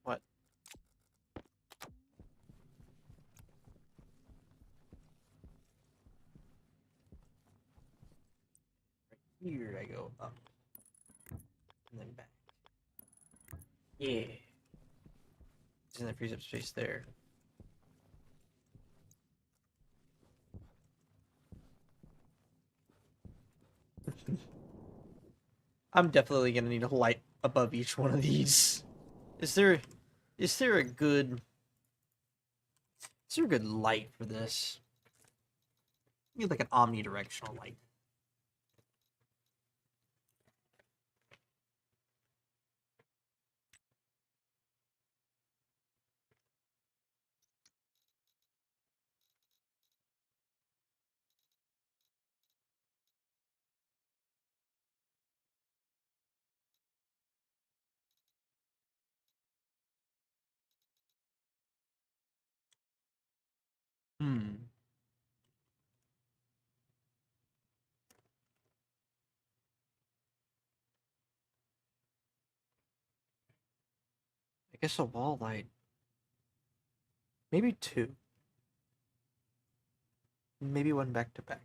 What? Right here I go up. And then back. Yeah. And then frees up space there. I'm definitely gonna need a light above each one of these. Is there is there a good light for this? I need like an omnidirectional light. Hmm. I guess a wall light. Maybe two. Maybe one back to back.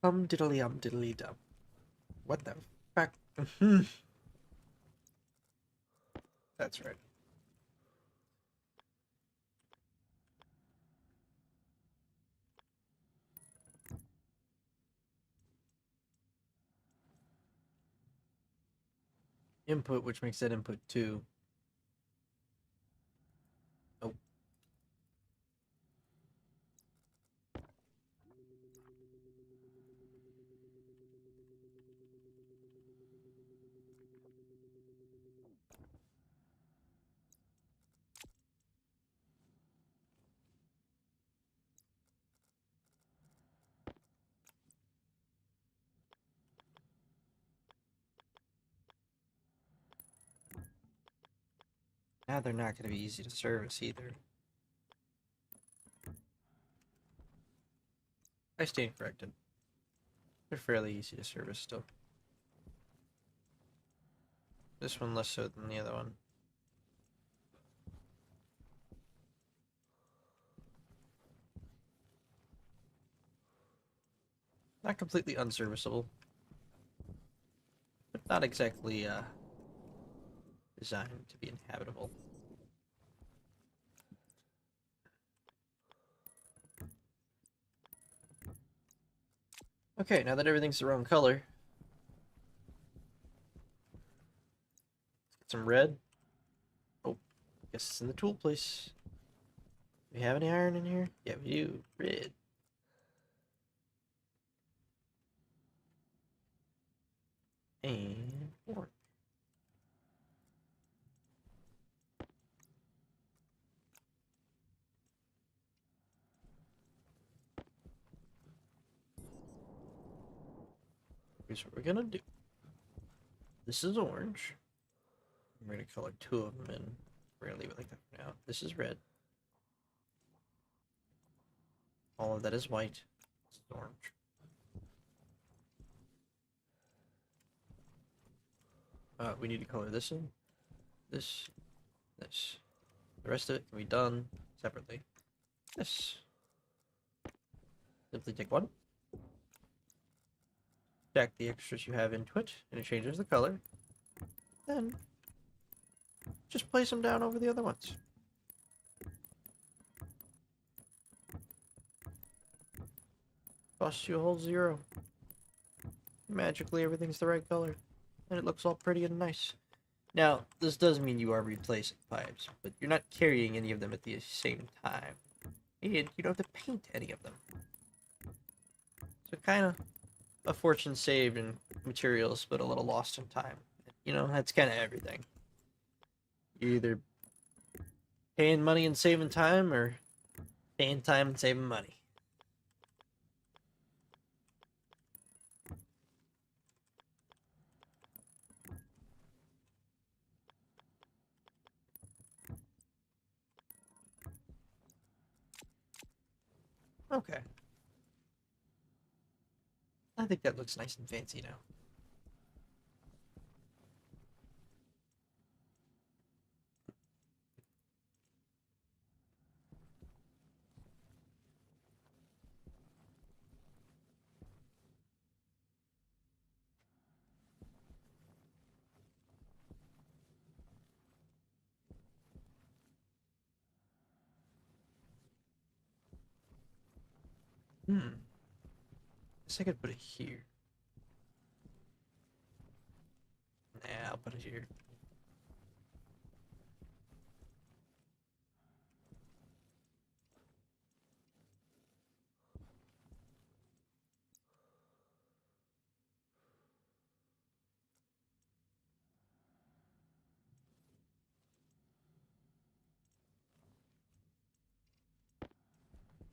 Diddly dum. What the fuck? That's right. Input, which makes that input 2. Nope. Now they're not going to be easy to service either. I stand corrected. They're fairly easy to service still. This one less so than the other one. Not completely unserviceable, but not exactly designed to be inhabitable. Okay, now that everything's the wrong color, let's get some red. Oh, guess it's in the tool place. Do we have any iron in here? Yeah, we do. Red. And orange. Here's what we're gonna do. This is orange. We're gonna color two of them in. We're gonna leave it like that for now. This is red. All of that is white. This is orange. We need to color this in. This. This. The rest of it can be done separately. This. Simply take one. Stack the extras you have into it, and it changes the color. Then, just place them down over the other ones. Costs you a whole 0. Magically, everything's the right color, and it looks all pretty and nice. Now, this does mean you are replacing pipes, but you're not carrying any of them at the same time. And you don't have to paint any of them. So kind of a fortune saved in materials, but a little lost in time. You know, that's kind of everything. You're either paying money and saving time, or paying time and saving money. Okay. I think that looks nice and fancy now. Guess I could put it here. Nah, I'll put it here.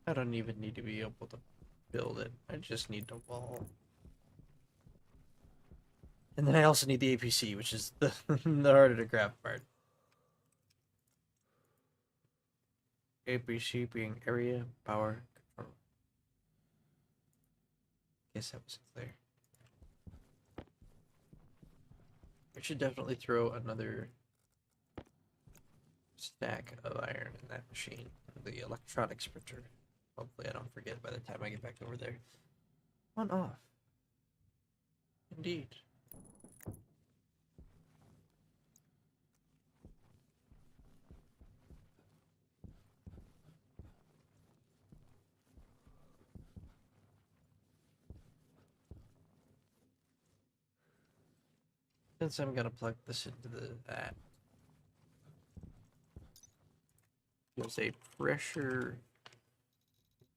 I don't even need to be able to build it. I just need the wall. And then I also need the APC, which is the, the harder to grab part. APC being area power control. Guess that was clear. I should definitely throw another stack of iron in that machine. The electronics printer. Hopefully I don't forget by the time I get back over there. On off. Indeed. Since I'm gonna plug this into that. There's a pressure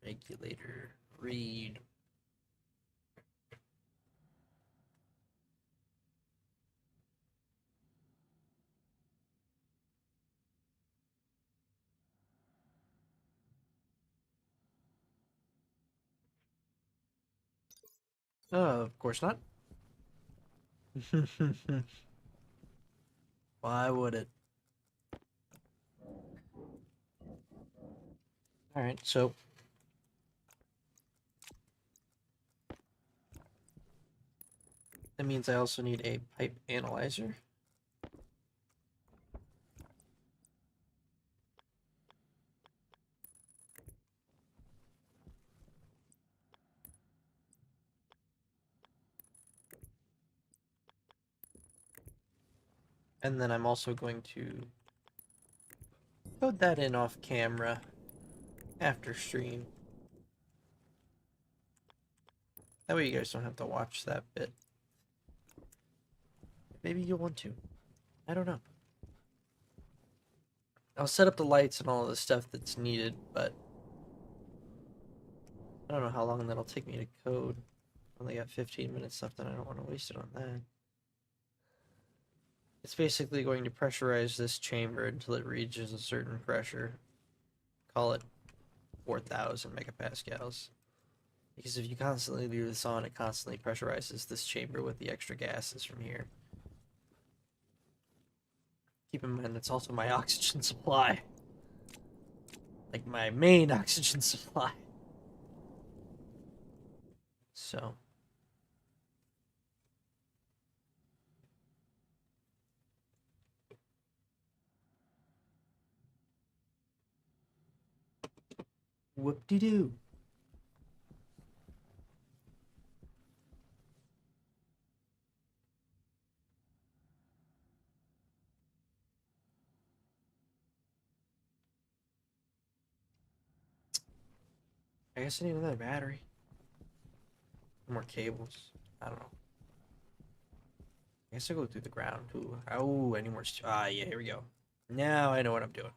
regulator read. Oh, of course not. Why would it? Alright, so that means I also need a pipe analyzer. And then I'm also going to code that in off camera after stream. That way you guys don't have to watch that bit. Maybe you'll want to. I don't know. I'll set up the lights and all of the stuff that's needed, but I don't know how long that'll take me to code. Only got 15 minutes left and I don't want to waste it on that. It's basically going to pressurize this chamber until it reaches a certain pressure. Call it 4,000 megapascals. Because if you constantly leave this on, it constantly pressurizes this chamber with the extra gases from here. Keep in mind, that's also my oxygen supply. Like, my main oxygen supply. So. Whoop-de-doo. I guess I need another battery. More cables. I don't know. I guess I'll go through the ground too. Oh, I need more. Ah, yeah, here we go. Now I know what I'm doing.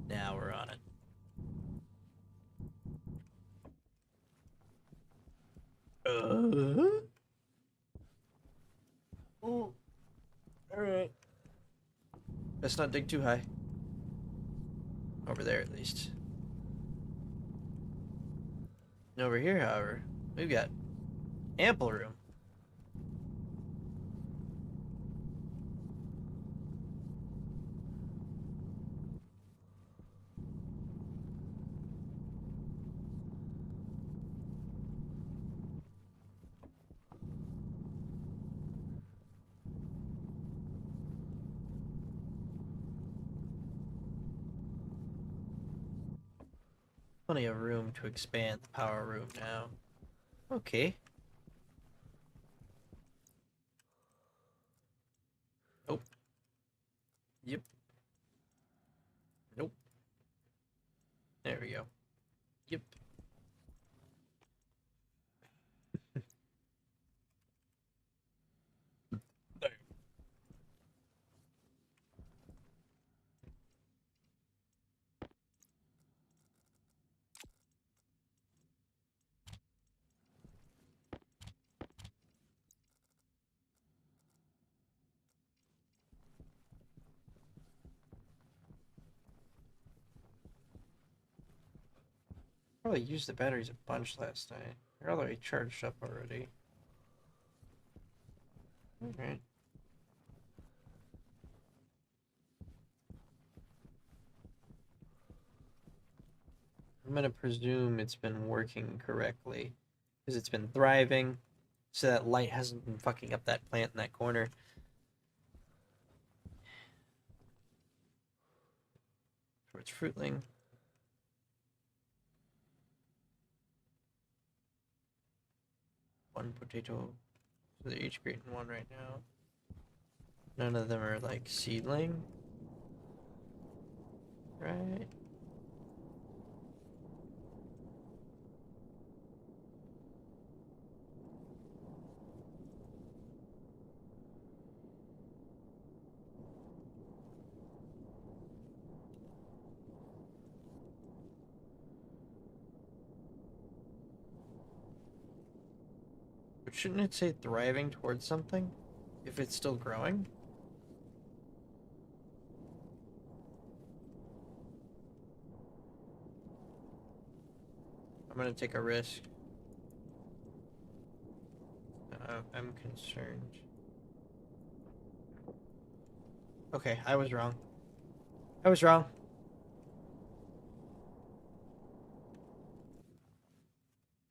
Now we're on it. Oh, alright. Let's not dig too high. Over there, at least. And over here, however, we've got ample room. Plenty of room to expand the power room now. Okay. Nope. Yep. Nope. There we go. Yep. There. Probably used the batteries a bunch last night. They're all the way charged up already. Alright. I'm gonna presume it's been working correctly. Because it's been thriving. So that light hasn't been fucking up that plant in that corner. Towards fruitling. One potato. So they're each creating one right now. None of them are like seedling. Right? But shouldn't it say thriving towards something? If it's still growing? I'm gonna take a risk. I'm concerned. Okay, I was wrong. I was wrong.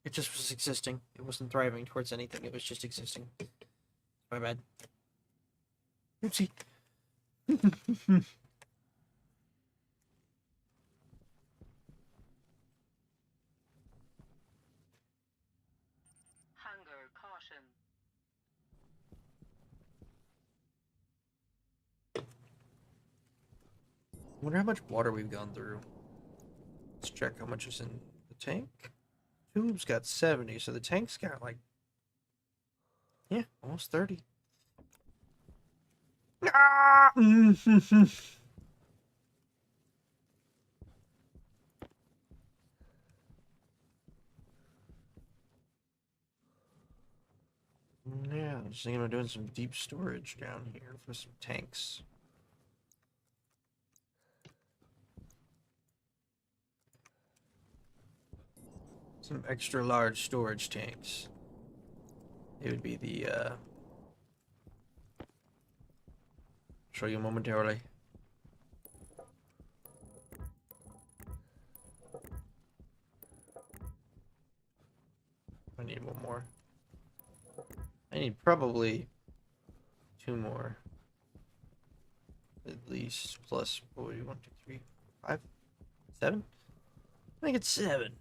It just was existing. It wasn't thriving towards anything. It was just existing. My bad. Oopsie. Hunger caution. I wonder how much water we've gone through. Let's check how much is in the tank. Tube's got 70, so the tank's got like, yeah, almost 30. Ah! Now, just thinking about doing some deep storage down here for some tanks. Some extra large storage tanks. It would be the, show you momentarily. I need one more. I need probably 2 more. At least, plus, what would you want? 2, 3, 5, 7? I think it's 7.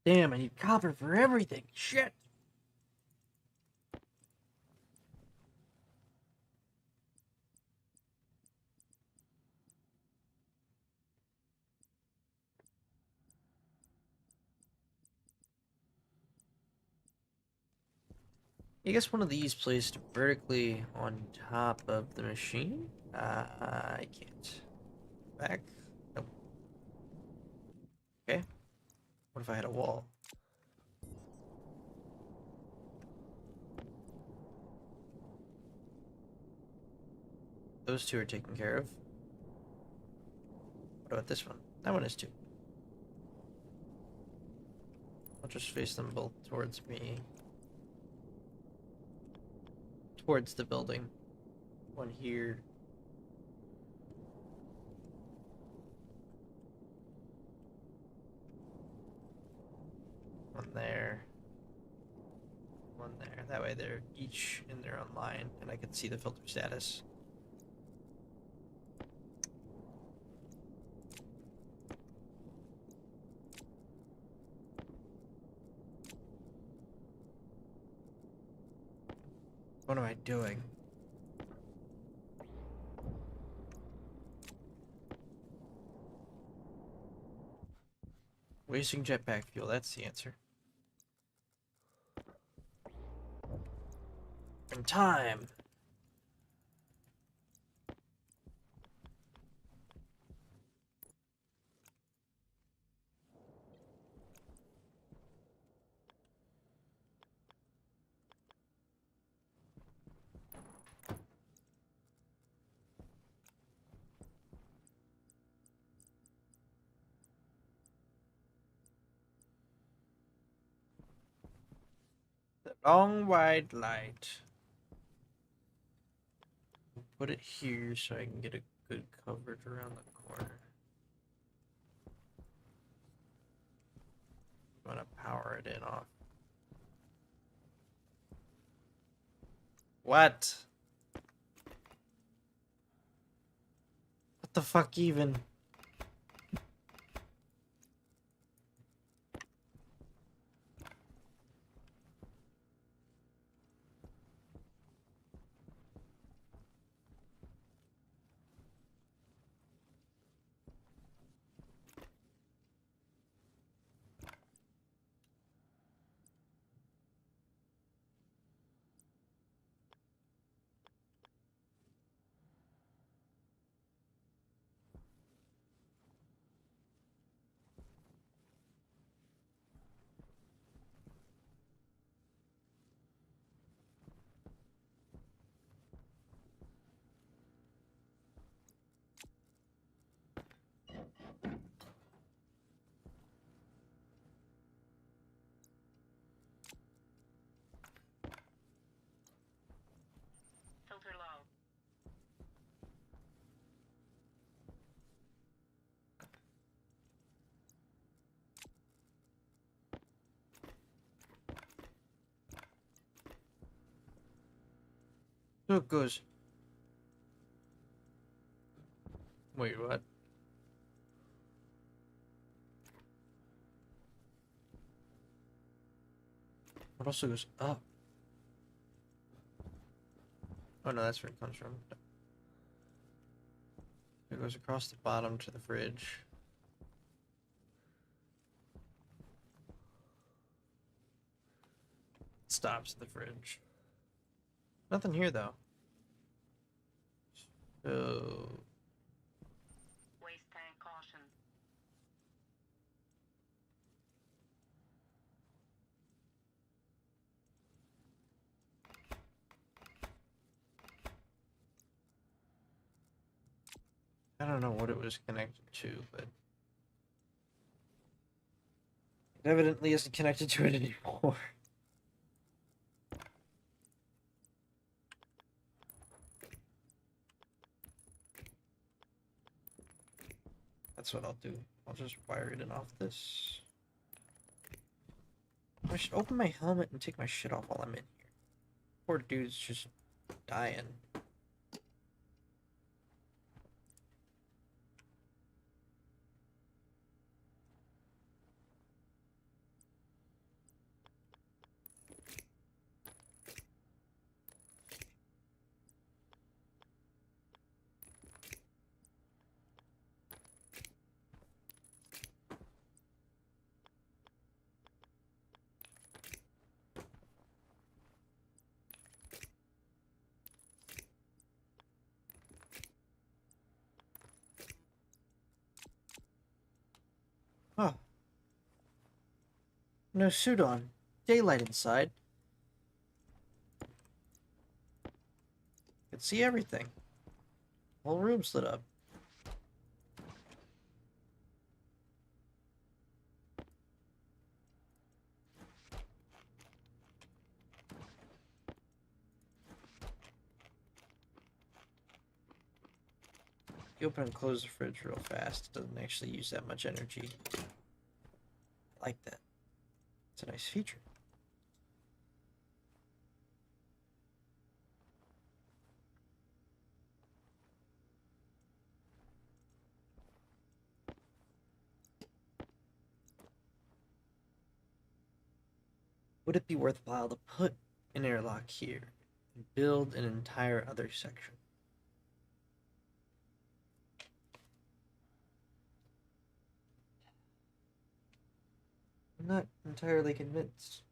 Damn, I need copper for everything. Shit. I guess one of these placed vertically on top of the machine? I can't. Back? Nope. Okay. What if I had a wall? Those 2 are taken care of. What about this one? That one is too. I'll just face them both towards me. Towards the building. One here. One there. One there. That way they're each in their own line, and I can see the filter status. What am I doing? Wasting jetpack fuel, that's the answer. In time! The long wide light. Put it here so I can get a good coverage around the corner. I'm gonna power it in off. What? What the fuck even? Filter low. So it goes. Wait, what? What also goes up? Oh no, that's where it comes from. It goes across the bottom to the fridge. Stops at the fridge. Nothing here though. So don't know what it was connected to, but it evidently isn't connected to it anymore. That's what I'll do. I'll just wire it in off this. I should open my helmet and take my shit off while I'm in here. Poor dude's just dying. Oh. No suit on. Daylight inside. Could see everything. Whole room's lit up. You open and close the fridge real fast. It doesn't actually use that much energy. I like that. It's a nice feature. Would it be worthwhile to put an airlock here and build an entire other section? I'm not entirely convinced.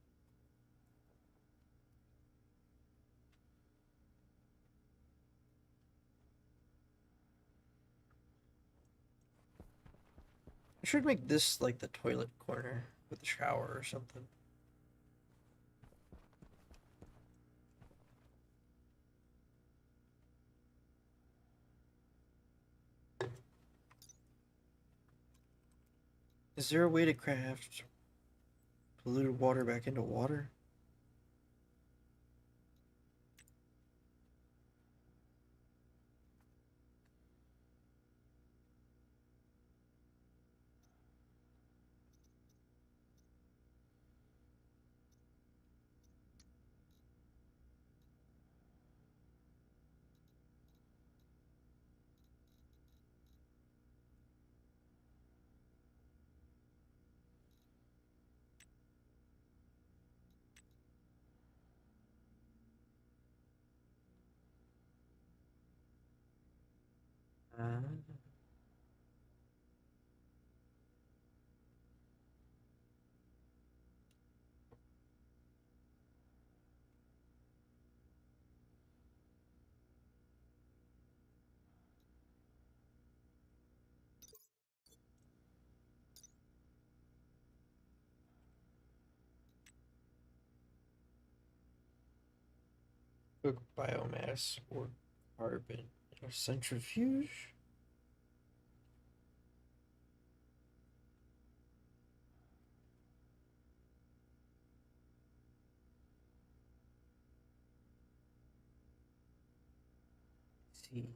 I should make this like the toilet corner with a shower or something. Is there a way to craft polluted water back into water? Uh, Cook biomass or carbon in a centrifuge? See.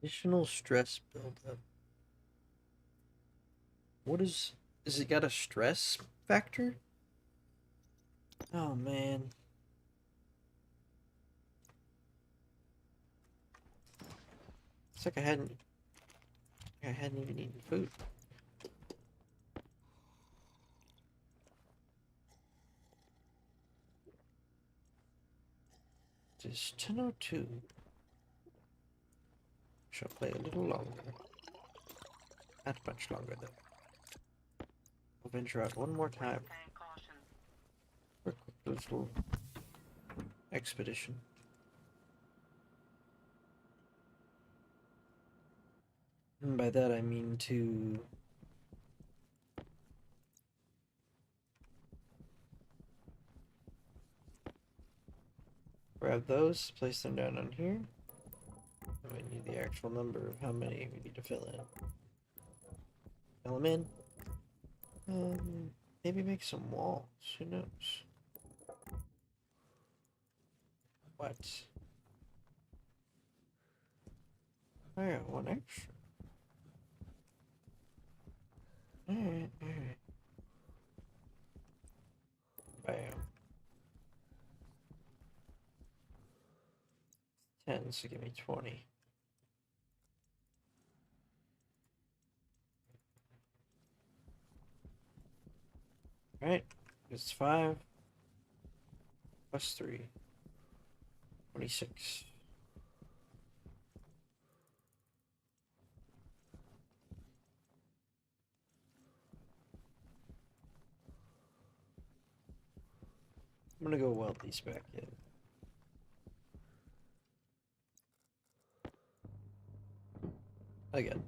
Additional stress buildup. What is it got a stress factor? Oh man. It's like I hadn't even eaten food. It is 10:02. Shall play a little longer. Not much longer though. I'll venture out one more time Maintain caution. for a quick little expedition. And by that I mean to grab those, place them down on here. And we need the actual number of how many we need to fill in. Fill them in. Maybe make some walls. Who knows? What? I got one extra. Alright, alright. Bam. 10, so give me 20. Alright, it's 5 plus 3. 26. I'm gonna go weld these back in. Again.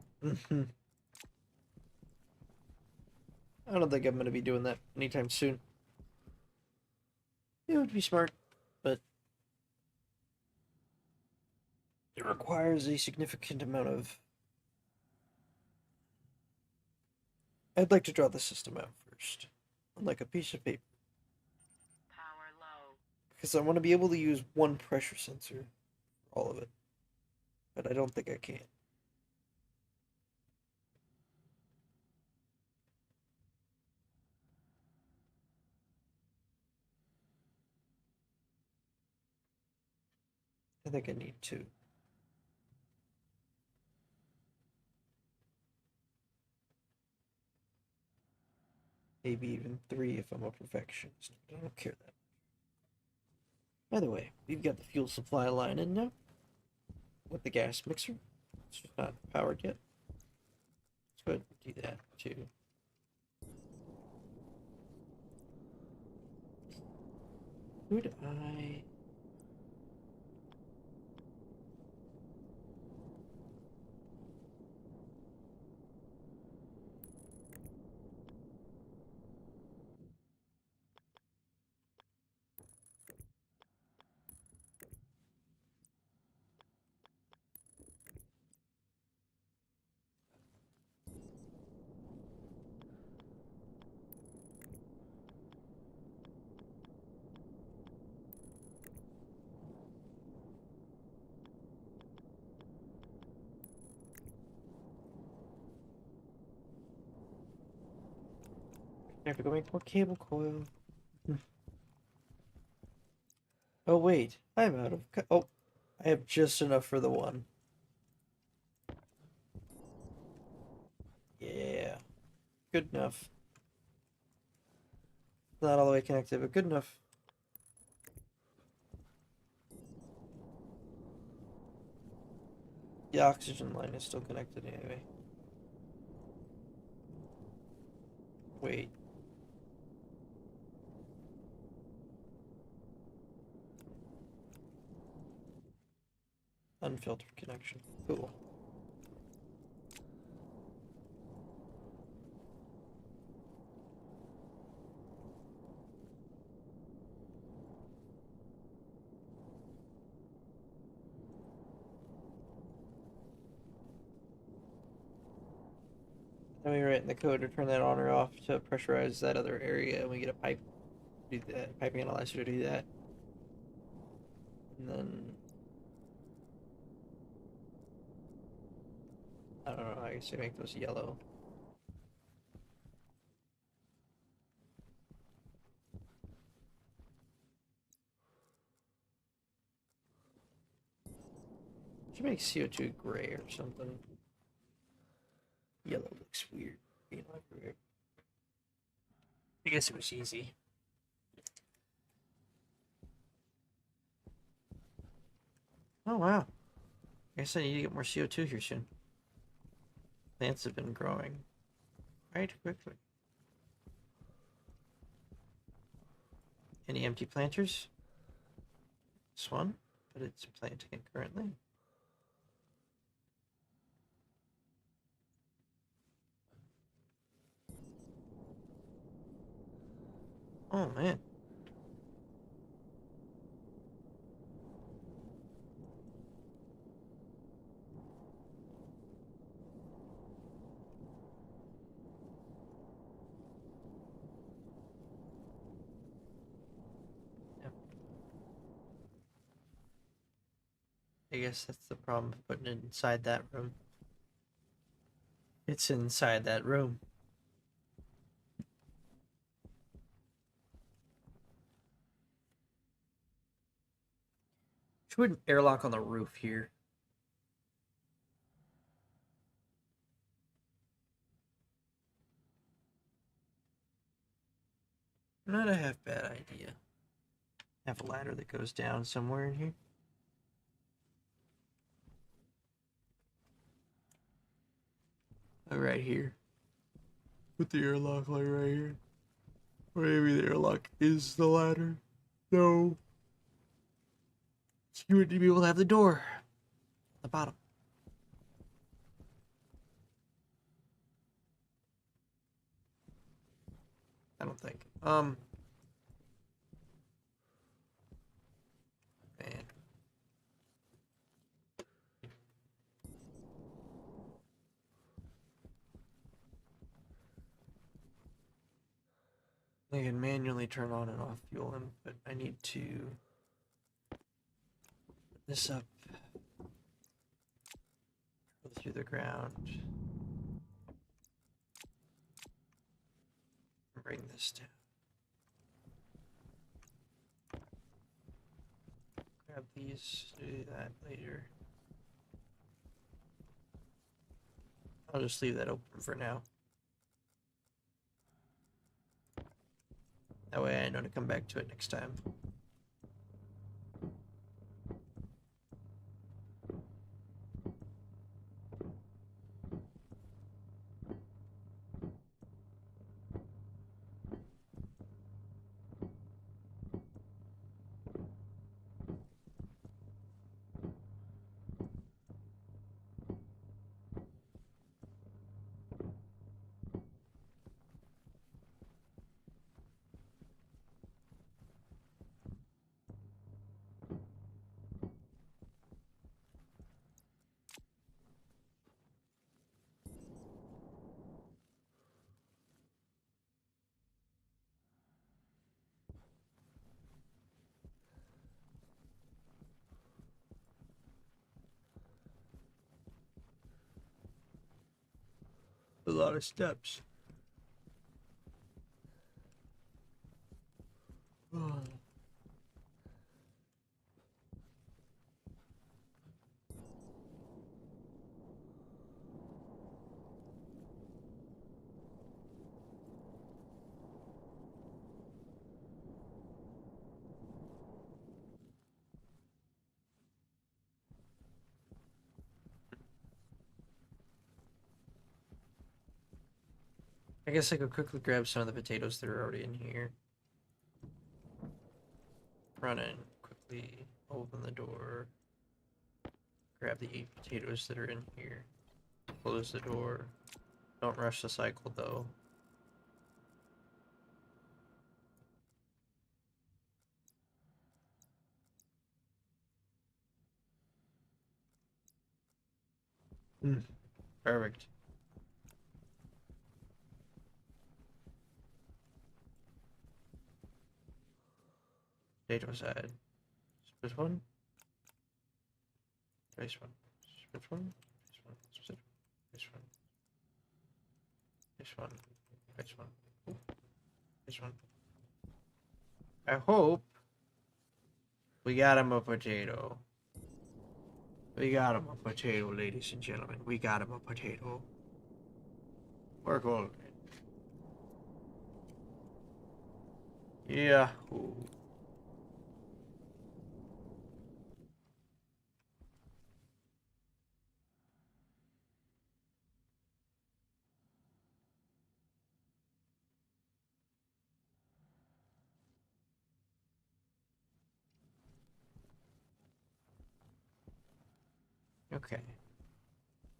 I don't think I'm gonna be doing that anytime soon. It would be smart, but it requires a significant amount of. I'd like to draw the system out first, on like a piece of paper, Power low. because I want to be able to use one pressure sensor for all of it, but I don't think I can. I think I need two. Maybe even 3 if I'm a perfectionist. I don't care that. By the way, we've got the fuel supply line in now with the gas mixer. It's just not powered yet. Let's go ahead and do that too. Could I? I have to go make more cable coil. Oh wait, I'm out of. Oh, I have just enough for the one. Yeah, good enough. Not all the way connected, but good enough. The oxygen line is still connected anyway. Wait. Unfiltered connection. Cool. Then we write in the code to turn that on or off to pressurize that other area, and we get a pipe to do that, piping analyzer to do that. And then I guess I make those yellow. Should make CO2 gray or something. Yellow looks weird being everywhere. I guess it was easy. Oh wow. I guess I need to get more CO2 here soon. Plants have been growing quite quickly. Any empty planters? This one, but it's planting it currently. Oh man. Yep. I guess that's the problem of putting it inside that room. It's inside that room. Should put an airlock on the roof here. Not a half bad idea. Have a ladder that goes down somewhere in here. Like right here. Put the airlock like right here. Or maybe the airlock is the ladder. No. So you would be able to have the door at the bottom. I don't think. Man. I can manually turn on and off fuel input. I need to put this up. Go through the ground. Bring this down. Grab these, do that later. I'll just leave that open for now. That way I know to come back to it next time. A lot of steps. I guess I could quickly grab some of the potatoes that are already in here. Run in, quickly open the door. Grab the 8 potatoes that are in here. Close the door. Don't rush the cycle though. Perfect. Potato side. Split one. Space one. Split one. Space one. Split. Space one. This one. This one. Ooh, this one. I hope we got him a potato. We got him a potato, ladies and gentlemen. We got him a potato. We're golden. Yeah. Ooh. Okay.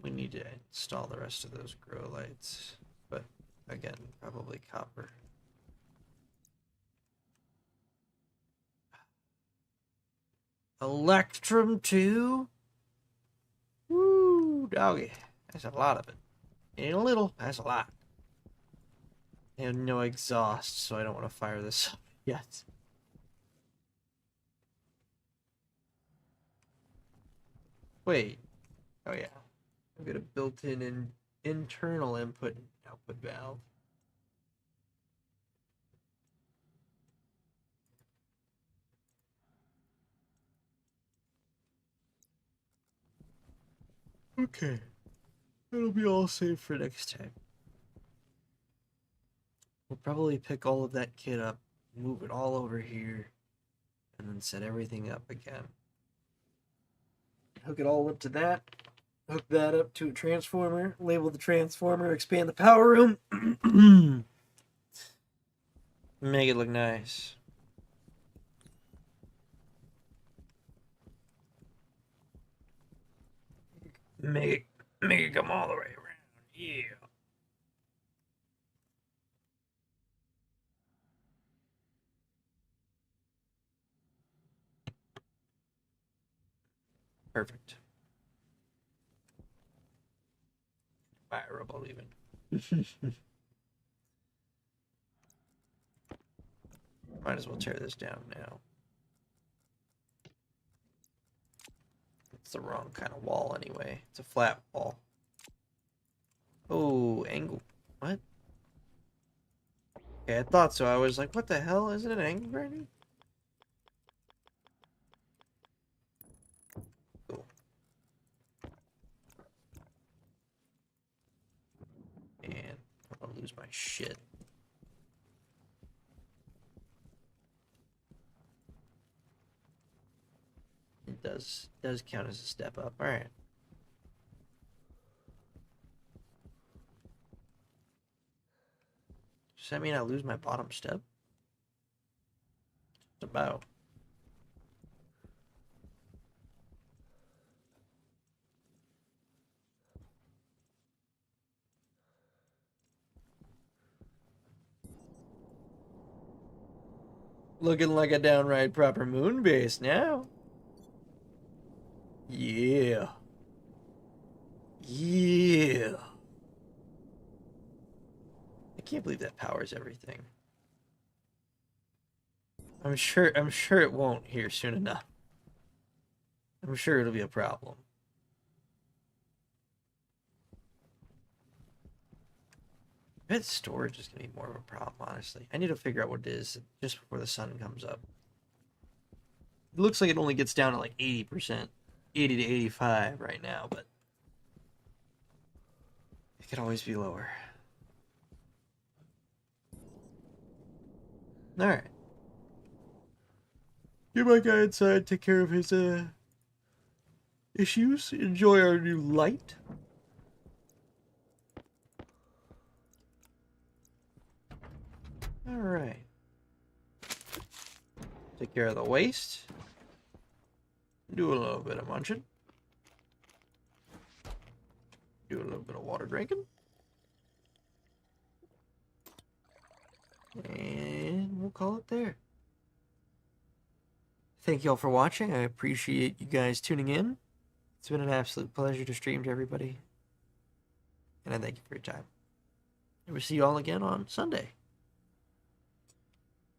We need to install the rest of those grow lights. But again, probably copper. Electrum 2? Woo, doggy. That's a lot of it. Ain't a little, that's a lot. I have no exhaust, so I don't want to fire this up yet. Wait. Oh yeah. I've got a built-in internal input and output valve. Okay. It'll be all saved for next time. We'll probably pick all of that kit up, move it all over here, and then set everything up again. Hook it all up to that. Hook that up to a transformer. Label the transformer. Expand the power room. Make it look nice. Make it come all the way around. Yeah. Perfect. Fireable even. Might as well tear this down now. It's the wrong kind of wall anyway. It's a flat wall. Oh, angle. What? Okay, I thought so. I was like, what the hell? Is it an angle granny? Cool. And I'm gonna lose my shit. It does count as a step up. All right. Does that mean I lose my bottom step? It's about. Looking like a downright proper moon base now. Yeah. Yeah. I can't believe that powers everything. I'm sure it won't here soon enough. I'm sure it'll be a problem. I bet storage is gonna be more of a problem, honestly. I need to figure out what it is just before the sun comes up. It looks like it only gets down to like 80%, 80 to 85 right now, but it could always be lower. All right. Get my guy inside, take care of his issues, enjoy our new light. All right. Take care of the waste. Do a little bit of munching. Do a little bit of water drinking. And we'll call it there. Thank you all for watching. I appreciate you guys tuning in. It's been an absolute pleasure to stream to everybody. And I thank you for your time. And we'll see you all again on Sunday.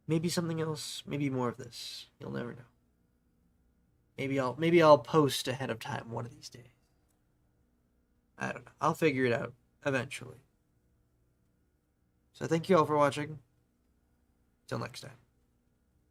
Maybe something else, maybe more of this. You'll never know. Maybe I'll post ahead of time one of these days. I don't know. I'll figure it out eventually. So thank you all for watching. Till next time.